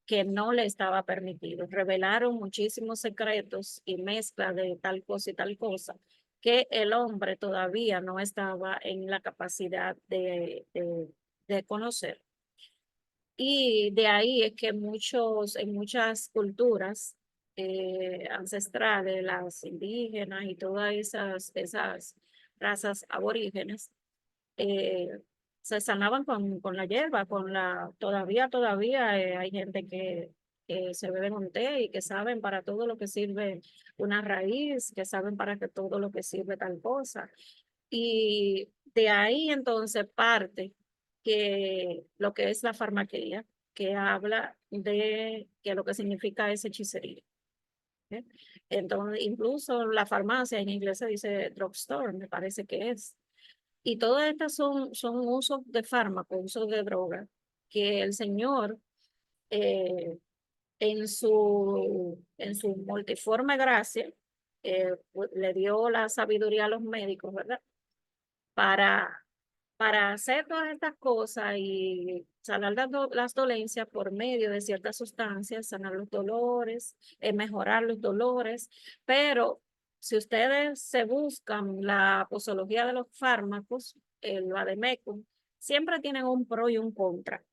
que no le estaba permitido. Revelaron muchísimos secretos y mezclas de tal cosa y tal cosa que el hombre todavía no estaba en la capacidad de conocer. Y de ahí es que en muchas culturas ancestrales, las indígenas y todas esas razas aborígenes, se sanaban con la hierba, todavía hay gente que se bebe un té y que saben para todo lo que sirve una raíz, que saben para que todo lo que sirve tal cosa. Y de ahí entonces parte que lo que es la farmaqueía, que habla de que lo que significa es hechicería. ¿Eh? Entonces, incluso la farmacia en inglés se dice drugstore, me parece que es. Y todas estas son usos de fármacos, usos de droga, que el Señor en su multiforme gracia le dio la sabiduría a los médicos, ¿verdad? Para, para hacer todas estas cosas y sanar las dolencias por medio de ciertas sustancias, sanar los dolores, mejorar los dolores, pero si ustedes se buscan la posología de los fármacos, el vademecum, siempre tienen un pro y un contra.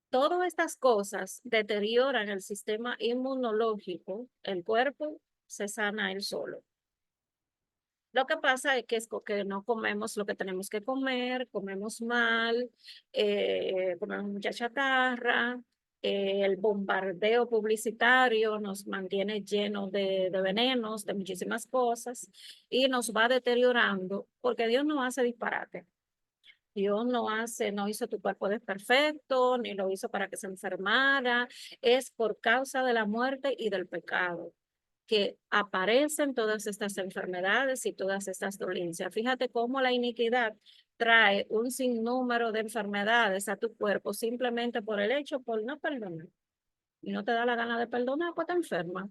Todas estas cosas deterioran el sistema inmunológico, el cuerpo se sana él solo. Lo que pasa es que no comemos lo que tenemos que comer, comemos mal, comemos mucha chatarra, el bombardeo publicitario nos mantiene llenos de venenos, de muchísimas cosas, y nos va deteriorando, porque Dios no hace disparate. Dios no hizo tu cuerpo desperfecto, ni lo hizo para que se enfermara, es por causa de la muerte y del pecado que aparecen todas estas enfermedades y todas estas dolencias. Fíjate cómo la iniquidad trae un sinnúmero de enfermedades a tu cuerpo simplemente por el hecho, por no perdonar. Y no te da la gana de perdonar, pues te enferma.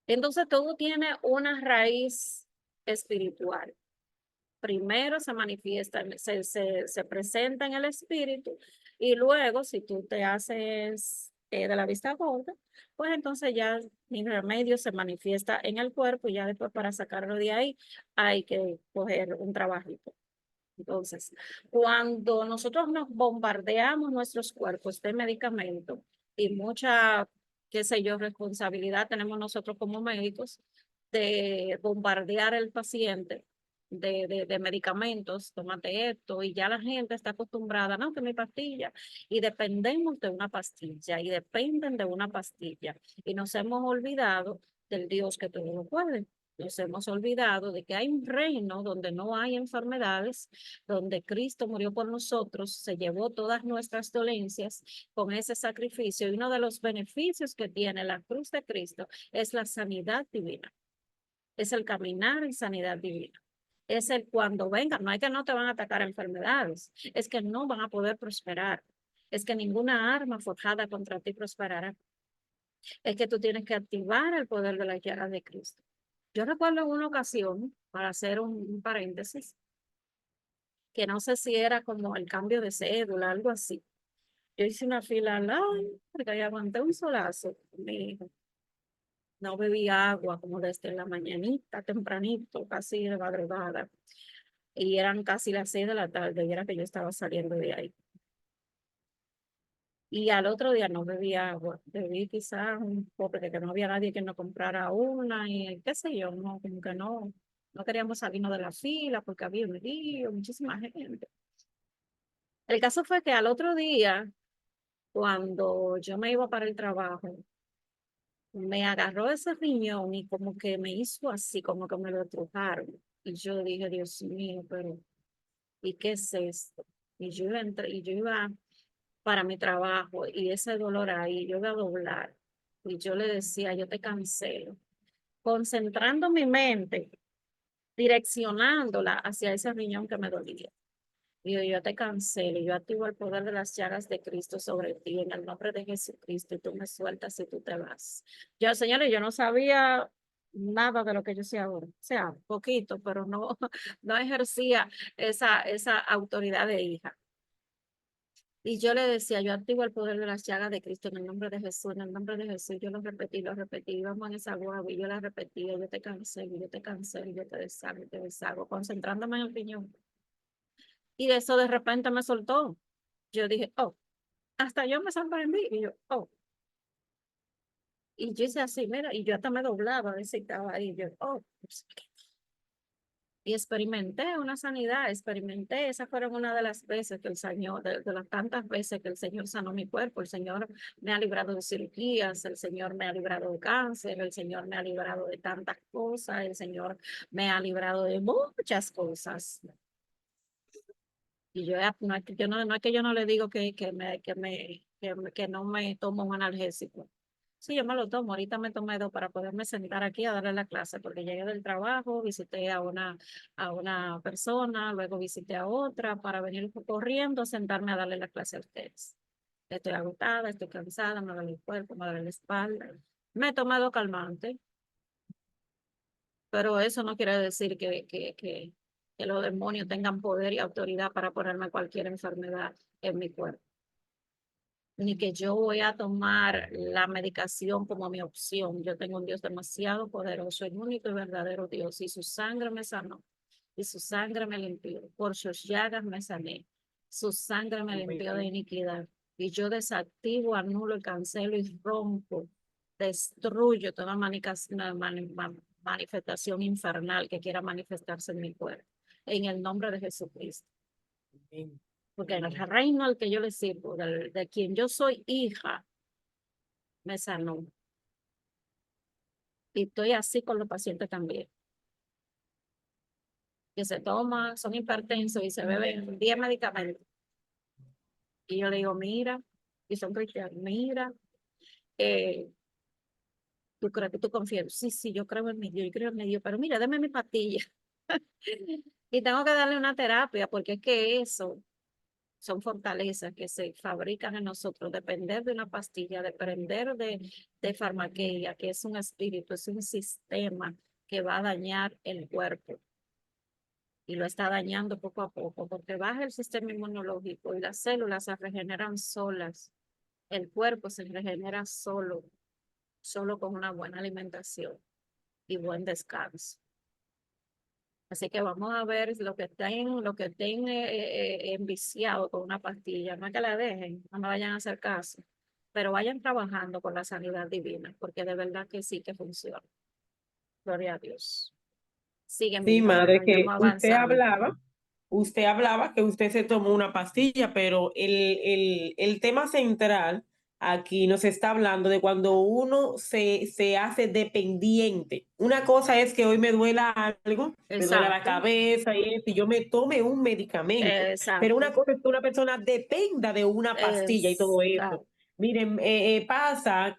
Entonces todo tiene una raíz espiritual. Primero se manifiesta, se presenta en el espíritu y luego si tú te haces de la vista gorda, pues entonces ya mi remedio se manifiesta en el cuerpo y ya después para sacarlo de ahí hay que coger un trabajito. Entonces, cuando nosotros nos bombardeamos nuestros cuerpos de medicamentos y mucha, qué sé yo, responsabilidad tenemos nosotros como médicos de bombardear al paciente de medicamentos, tómate esto, y ya la gente está acostumbrada, no, que mi pastilla, y dependemos de una pastilla, y dependen de una pastilla, y nos hemos olvidado del Dios que todo lo puede. Nos hemos olvidado de que hay un reino donde no hay enfermedades, donde Cristo murió por nosotros, se llevó todas nuestras dolencias con ese sacrificio, y uno de los beneficios que tiene la cruz de Cristo es la sanidad divina, es el caminar en sanidad divina. Es el cuando vengan, no es que no te van a atacar enfermedades, es que no van a poder prosperar, es que ninguna arma forjada contra ti prosperará, es que tú tienes que activar el poder de la llaga de Cristo. Yo recuerdo en una ocasión, para hacer un paréntesis, que no sé si era como el cambio de cédula, algo así. Yo hice una fila larga y aguanté un solazo con mi hijo. No bebí agua como desde la mañanita, tempranito, casi de madrugada. Y eran casi las 6 de la tarde y era que yo estaba saliendo de ahí. Y al otro día no bebí agua, bebí quizás un poco, porque no había nadie que nos comprara una y qué sé yo, no, como que no queríamos salirnos de la fila porque había un lío, muchísima gente. El caso fue que al otro día, cuando yo me iba para el trabajo, me agarró ese riñón y como que me hizo así, como que me lo estrujaron. Y yo dije, Dios mío, pero ¿y qué es esto? Y yo iba para mi trabajo y ese dolor ahí, yo iba a doblar. Y yo le decía, yo te cancelo. Concentrando mi mente, direccionándola hacia ese riñón que me dolía. Y yo te cancelo, yo activo el poder de las llagas de Cristo sobre ti en el nombre de Jesucristo y tú me sueltas y tú te vas. Yo, señores, yo no sabía nada de lo que yo sé ahora, o sea, poquito, pero no, no ejercía esa autoridad de hija. Y yo le decía, yo activo el poder de las llagas de Cristo en el nombre de Jesús, en el nombre de Jesús. Yo lo repetí, íbamos en esa guagua y yo la repetía, yo te cancelo, yo te cancelo, yo te deshago, concentrándome en el riñón. Y eso de repente me soltó. Yo dije, oh, hasta yo me sorprendí. Y yo, oh. Y yo hice así, mira, y yo hasta me doblaba a ver si estaba ahí. Y yo, oh. Y experimenté una sanidad, experimenté, esas fueron una de las veces que el Señor, de las tantas veces que el Señor sanó mi cuerpo, el Señor me ha librado de cirugías, el Señor me ha librado de cáncer, el Señor me ha librado de tantas cosas, el Señor me ha librado de muchas cosas. Y yo, no es que yo no es que yo no le digo que no me tomo un analgésico. Sí, yo me lo tomo. Ahorita me tomé 2 para poderme sentar aquí a darle la clase, porque llegué del trabajo, visité a una persona, luego visité a otra para venir corriendo, sentarme a darle la clase a ustedes. Estoy agotada, estoy cansada, me duele el cuerpo, me duele la espalda. Me he tomado calmante, pero eso no quiere decir que los demonios tengan poder y autoridad para ponerme cualquier enfermedad en mi cuerpo, ni que yo voy a tomar la medicación como mi opción. Yo tengo un Dios demasiado poderoso, el único y verdadero Dios, y su sangre me sanó, y su sangre me limpió, por sus llagas me sané, su sangre me limpió de iniquidad, y yo desactivo, anulo, cancelo y rompo, destruyo toda manifestación infernal que quiera manifestarse en mi cuerpo, en el nombre de Jesucristo. Amén. Porque el reino al que yo le sirvo, de quien yo soy hija, me sanó. Y estoy así con los pacientes también. Que se toman, son hipertensos y se beben 10 medicamentos. Y yo le digo, mira, y son cristianos, mira, ¿tú crees que tú confías? Sí, sí, yo creo en mí, yo creo en Dios, pero mira, dame mi pastilla. Y tengo que darle una terapia, porque es que eso son fortalezas que se fabrican en nosotros, depender de una pastilla, depender de farmaqueia, que es un espíritu, es un sistema que va a dañar el cuerpo y lo está dañando poco a poco, porque baja el sistema inmunológico y las células se regeneran solas, el cuerpo se regenera solo con una buena alimentación y buen descanso. Así que vamos a ver lo que estén enviciados con una pastilla. No es que la dejen, no me vayan a hacer caso, pero vayan trabajando con la sanidad divina, porque de verdad que sí que funciona. Gloria a Dios. Sigue, mi Sí, hija, madre, que vamos avanzando. usted hablaba que usted se tomó una pastilla, pero el tema central aquí nos está hablando de cuando uno se hace dependiente. Una cosa es que hoy me duela algo, me duela la Exacto, cabeza y eso, y yo me tome un medicamento, pero exacto, una cosa es que una persona dependa de una pastilla y todo eso. exacto. Miren, pasa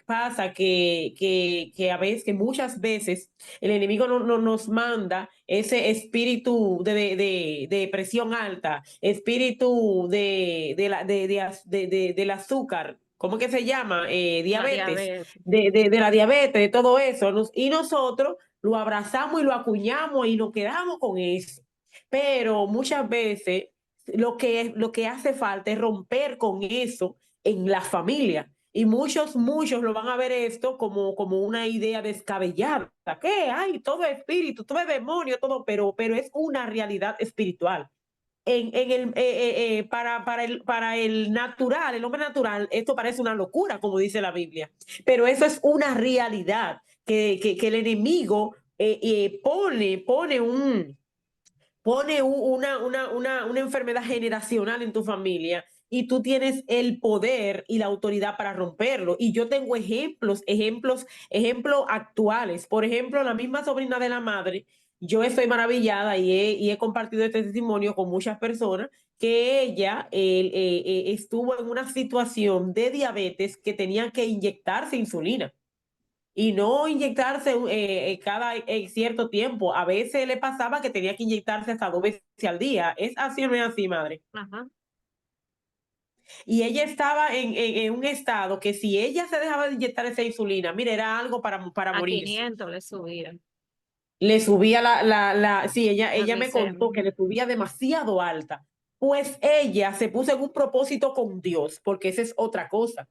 que a veces, que muchas veces el enemigo no nos manda ese espíritu de presión alta, espíritu del azúcar, ¿cómo que se llama? La Diabetes, diabetes. de la diabetes, de todo eso. Y nosotros lo abrazamos y lo acuñamos y nos quedamos con eso. Pero muchas veces lo que hace falta es romper con eso en la familia. Y muchos lo van a ver esto como una idea descabellada. ¿Qué? Ay, todo es espíritu, todo es demonio, todo, pero es una realidad espiritual. Para el natural, el hombre natural, esto parece una locura, como dice la Biblia. Pero eso es una realidad que el enemigo pone una enfermedad generacional en tu familia y tú tienes el poder y la autoridad para romperlo. Y yo tengo ejemplos actuales. Por ejemplo, la misma sobrina de la madre, yo estoy maravillada y he compartido este testimonio con muchas personas que ella estuvo en una situación de diabetes que tenía que inyectarse insulina y no inyectarse cada cierto tiempo. A veces le pasaba que tenía que inyectarse hasta 2 veces al día. ¿Es así o no es así, madre? Ajá. Y ella estaba en un estado que si ella se dejaba de inyectar esa insulina, mire, era algo para A morirse. 500 le subían Le subía sí, la ella me contó glicemia. que le subía demasiado alta. Pues ella se puso en un propósito con Dios, porque esa es otra cosa.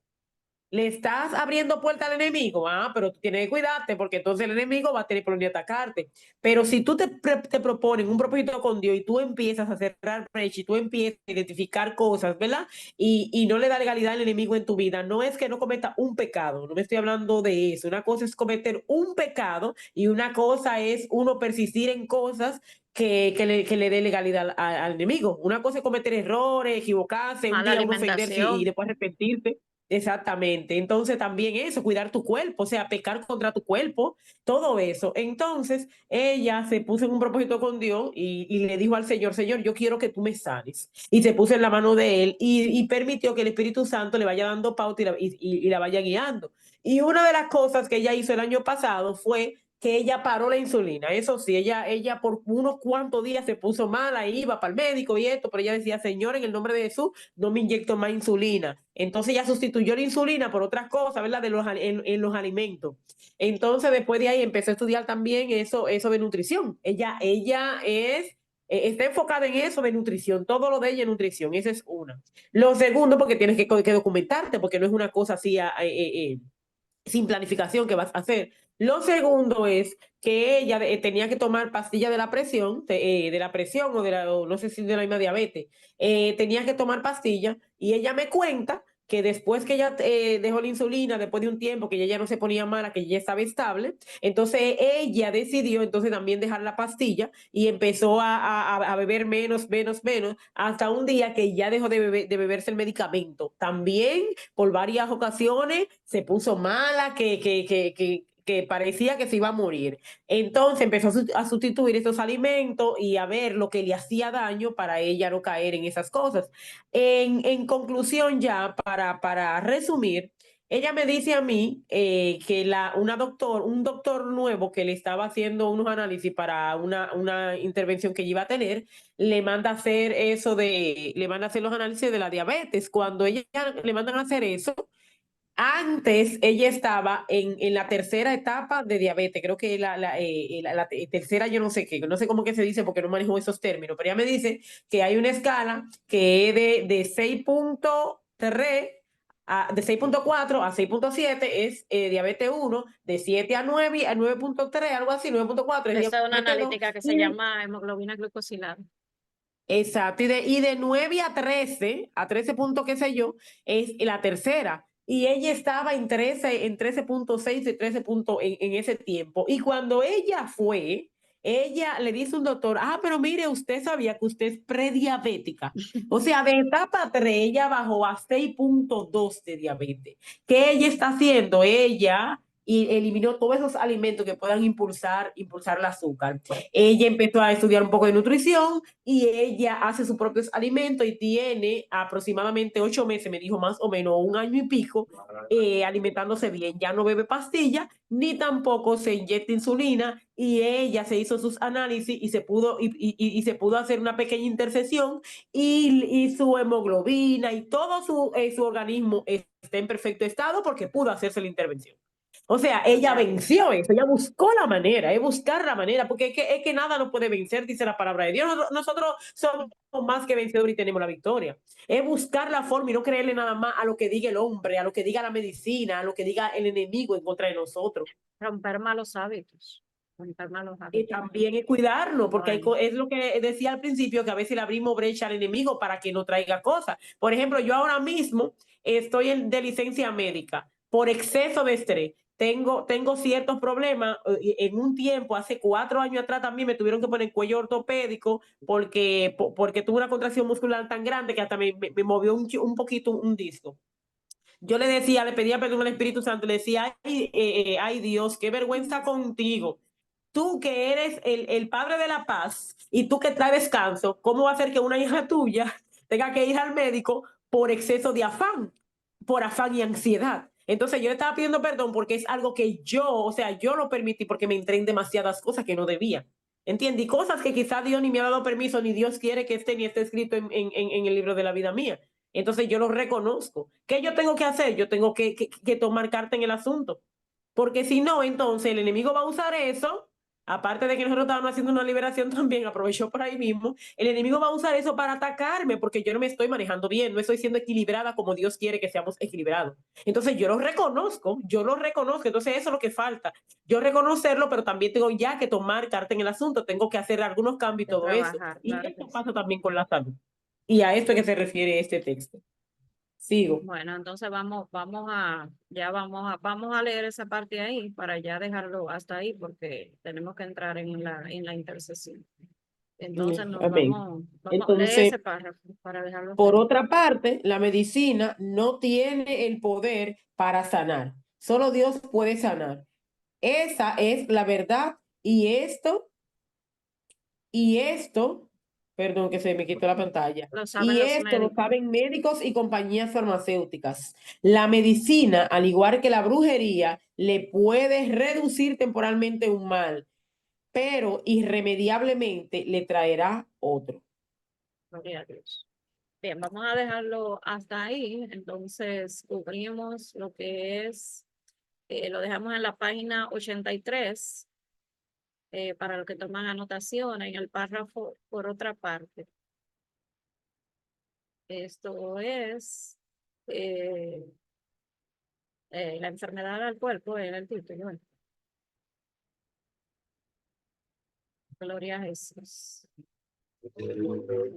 Le estás abriendo puerta al enemigo, pero tú tienes que cuidarte porque entonces el enemigo va a tener por dónde atacarte. Pero si tú te propones un propósito con Dios y tú empiezas a cerrar brecha y tú empiezas a identificar cosas, ¿verdad? Y no le da legalidad al enemigo en tu vida, no es que no cometa un pecado, no me estoy hablando de eso. Una cosa es cometer un pecado y una cosa es uno persistir en cosas que le dé legalidad al enemigo. Una cosa es cometer errores, equivocarse, un Mala día uno ofenderse y alimentación. después arrepentirse. Exactamente. Entonces también eso, cuidar tu cuerpo, o sea, pecar contra tu cuerpo, todo eso. Entonces ella se puso en un propósito con Dios y le dijo al Señor, Señor, yo quiero que tú me sanes. Y se puso en la mano de él y permitió que el Espíritu Santo le vaya dando pauta y la vaya guiando. Y una de las cosas que ella hizo el año pasado fue que ella paró la insulina. Eso sí, ella por unos cuantos días se puso mala, iba para el médico y esto, pero ella decía, Señor, en el nombre de Jesús, no me inyecto más insulina. Entonces ella sustituyó la insulina por otras cosas, ¿verdad? En los alimentos. Entonces después de ahí empezó a estudiar también eso de nutrición. Ella está enfocada en eso de nutrición, todo lo de ella es nutrición, esa es una. Lo segundo, porque tienes que documentarte, porque no es una cosa así sin planificación que vas a hacer. Lo segundo es que ella tenía que tomar pastillas de la presión o no sé si de la misma diabetes. Tenía que tomar pastillas y ella me cuenta que después que ella dejó la insulina, después de un tiempo que ella ya no se ponía mala, que ella estaba estable, entonces ella decidió entonces también dejar la pastilla y empezó a beber menos, hasta un día que ya dejó de beberse el medicamento. También por varias ocasiones se puso mala, que parecía que se iba a morir. Entonces empezó a sustituir estos alimentos y a ver lo que le hacía daño para ella no caer en esas cosas. En conclusión, ya para resumir, ella me dice a mí que un doctor nuevo que le estaba haciendo unos análisis para una intervención que ella iba a tener, le manda a hacer le manda a hacer los análisis de la diabetes. Cuando ella le mandan a hacer eso, antes ella estaba en la tercera etapa de diabetes, creo que la tercera, yo no sé qué, no sé cómo que se dice porque no manejo esos términos, pero ella me dice que hay una escala que es de 6.3 de 6.4 a 6.7 es diabetes 1, de 7 a 9, a 9.3, algo así, 9.4 es Esa es una diabetes 2. analítica que se llama hemoglobina glucosilada. Exacto, y de 9 a 13 puntos, qué sé yo, es la tercera. Y ella estaba en 13.6 y 13 puntos en ese tiempo. Y cuando ella fue, ella le dice un doctor, pero mire, usted sabía que usted es prediabética. O sea, de etapa 3 ella bajó a 6.2 de diabetes. ¿Qué ella está haciendo? Ella y eliminó todos esos alimentos que puedan impulsar el azúcar. Ella empezó a estudiar un poco de nutrición y ella hace sus propios alimentos y tiene aproximadamente 8 meses, me dijo más o menos 1 año y pico, alimentándose bien. Ya no bebe pastillas ni tampoco se inyecta insulina y ella se hizo sus análisis y se pudo, se pudo hacer una pequeña intercesión y su hemoglobina y todo su organismo está en perfecto estado porque pudo hacerse la intervención. O sea, ella venció eso, ella buscó la manera, es buscar la manera, porque es que nada nos puede vencer, dice la palabra de Dios. Nosotros somos más que vencedores y tenemos la victoria. Es buscar la forma y no creerle nada más a lo que diga el hombre, a lo que diga la medicina, a lo que diga el enemigo en contra de nosotros. Romper malos hábitos. Romper malos Y hábitos. también es cuidarnos, porque Bueno. es lo que decía al principio, que a veces le abrimos brecha al enemigo para que no traiga cosas. Por ejemplo, yo ahora mismo estoy de licencia médica por exceso de estrés. Tengo ciertos problemas. En un tiempo, hace 4 años atrás también me tuvieron que poner cuello ortopédico porque tuve una contracción muscular tan grande que hasta me movió un poquito un disco. Yo le decía, le pedía perdón al Espíritu Santo, le decía, ay Dios, qué vergüenza contigo. Tú que eres el padre de la paz y tú que traes descanso, ¿cómo va a ser que una hija tuya tenga que ir al médico por exceso de afán, por afán y ansiedad? Entonces yo le estaba pidiendo perdón porque es algo que yo lo permití porque me entré en demasiadas cosas que no debía. ¿Entiendes? Y cosas que quizá Dios ni me ha dado permiso, ni Dios quiere que esté, ni esté escrito en el libro de la vida mía. Entonces yo lo reconozco. ¿Qué yo tengo que hacer? Yo tengo que tomar carta en el asunto. Porque si no, entonces el enemigo va a usar eso. Aparte de que nosotros estábamos haciendo una liberación también, aprovechó por ahí mismo, el enemigo va a usar eso para atacarme porque yo no me estoy manejando bien, no estoy siendo equilibrada como Dios quiere que seamos equilibrados. Entonces yo lo reconozco, entonces eso es lo que falta. Yo reconocerlo, pero también tengo ya que tomar carta en el asunto, tengo que hacer algunos cambios y todo eso. Trabajar, Y claro que esto sí. pasa también con la salud. Y a esto que se refiere este texto. Sigo. Bueno, entonces vamos a leer esa parte ahí para ya dejarlo hasta ahí porque tenemos que entrar en la intercesión. Entonces nos Amén. vamos a leer Entonces, ese párrafo para dejarlo hasta por ahí. otra parte, la medicina no tiene el poder para sanar. Solo Dios puede sanar. Esa es la verdad. Perdón que se me quitó la pantalla. Lo saben Y los esto lo médicos. saben médicos y compañías farmacéuticas. La medicina, al igual que la brujería, le puede reducir temporalmente un mal, pero irremediablemente le traerá otro. Gloria a Dios. Bien, vamos a dejarlo hasta ahí. Entonces cubrimos lo que es, lo dejamos en la página 83 para los que toman anotaciones en el párrafo por otra parte. Esto es la enfermedad al cuerpo, en el título. Gloria a Jesús.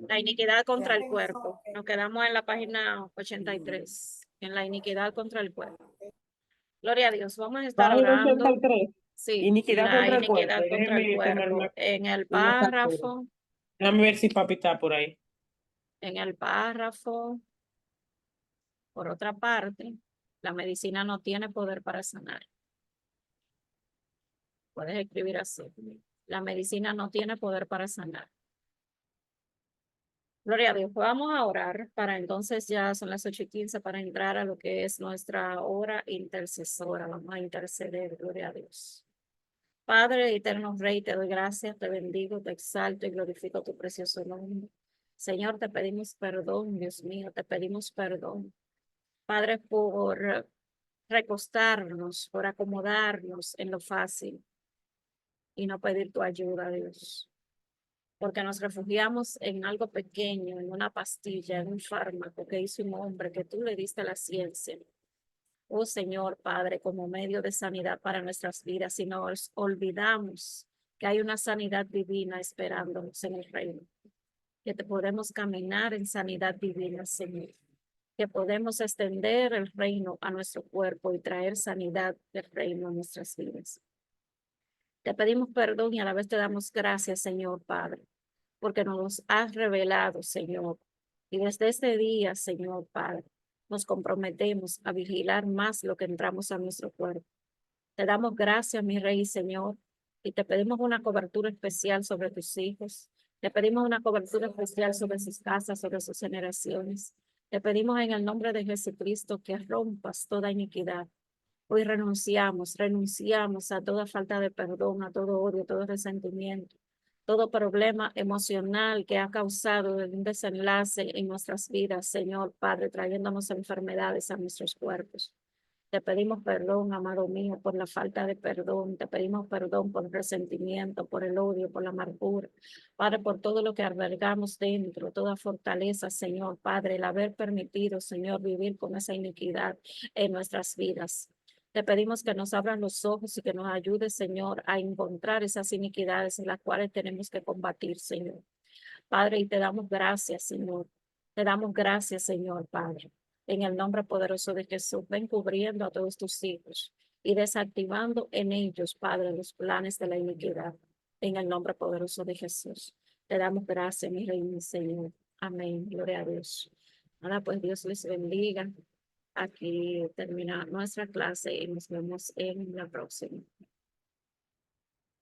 La iniquidad contra el cuerpo. Nos quedamos en la página 83, en la iniquidad contra el cuerpo. Gloria a Dios. Vamos a estar Página orando. 83. Sí, Iniquidad la contra el cuerpo. iniquidad contra el Déjeme tomar cuerpo. una captura. Déjame ver si papi está por ahí. En el párrafo, por otra parte, la medicina no tiene poder para sanar. Puedes escribir así. La medicina no tiene poder para sanar. Gloria a Dios. Vamos a orar para entonces ya son las 8:15 para entrar a lo que es nuestra hora intercesora. Vamos a interceder. Gloria a Dios. Padre, eterno Rey, te doy gracias, te bendigo, te exalto y glorifico tu precioso nombre. Señor, te pedimos perdón, Dios mío, te pedimos perdón. Padre, por recostarnos, por acomodarnos en lo fácil y no pedir tu ayuda, Dios. Porque nos refugiamos en algo pequeño, en una pastilla, en un fármaco que hizo un hombre que tú le diste a la ciencia. Oh Señor Padre, como medio de sanidad para nuestras vidas, y nos olvidamos que hay una sanidad divina esperándonos en el reino, que te podemos caminar en sanidad divina, Señor, que podemos extender el reino a nuestro cuerpo y traer sanidad del reino a nuestras vidas. Te pedimos perdón y a la vez te damos gracias, Señor Padre, porque nos has revelado, Señor. Y desde este día, Señor Padre, nos comprometemos a vigilar más lo que entramos a nuestro cuerpo. Te damos gracias, mi Rey y Señor, y te pedimos una cobertura especial sobre tus hijos. Te pedimos una cobertura especial sobre sus casas, sobre sus generaciones. Te pedimos en el nombre de Jesucristo que rompas toda iniquidad. Hoy renunciamos a toda falta de perdón, a todo odio, todo resentimiento, todo problema emocional que ha causado un desenlace en nuestras vidas, Señor Padre, trayéndonos enfermedades a nuestros cuerpos. Te pedimos perdón, amado mío, por la falta de perdón. Te pedimos perdón por el resentimiento, por el odio, por la amargura. Padre, por todo lo que albergamos dentro, toda fortaleza, Señor Padre, el haber permitido, Señor, vivir con esa iniquidad en nuestras vidas. Te pedimos que nos abran los ojos y que nos ayudes, Señor, a encontrar esas iniquidades en las cuales tenemos que combatir, Señor. Padre, y te damos gracias, Señor. Te damos gracias, Señor, Padre. En el nombre poderoso de Jesús, ven cubriendo a todos tus hijos y desactivando en ellos, Padre, los planes de la iniquidad. En el nombre poderoso de Jesús. Te damos gracias, mi Rey, mi Señor. Amén. Gloria a Dios. Ahora, pues Dios les bendiga. Aquí termina nuestra clase y nos vemos en la próxima.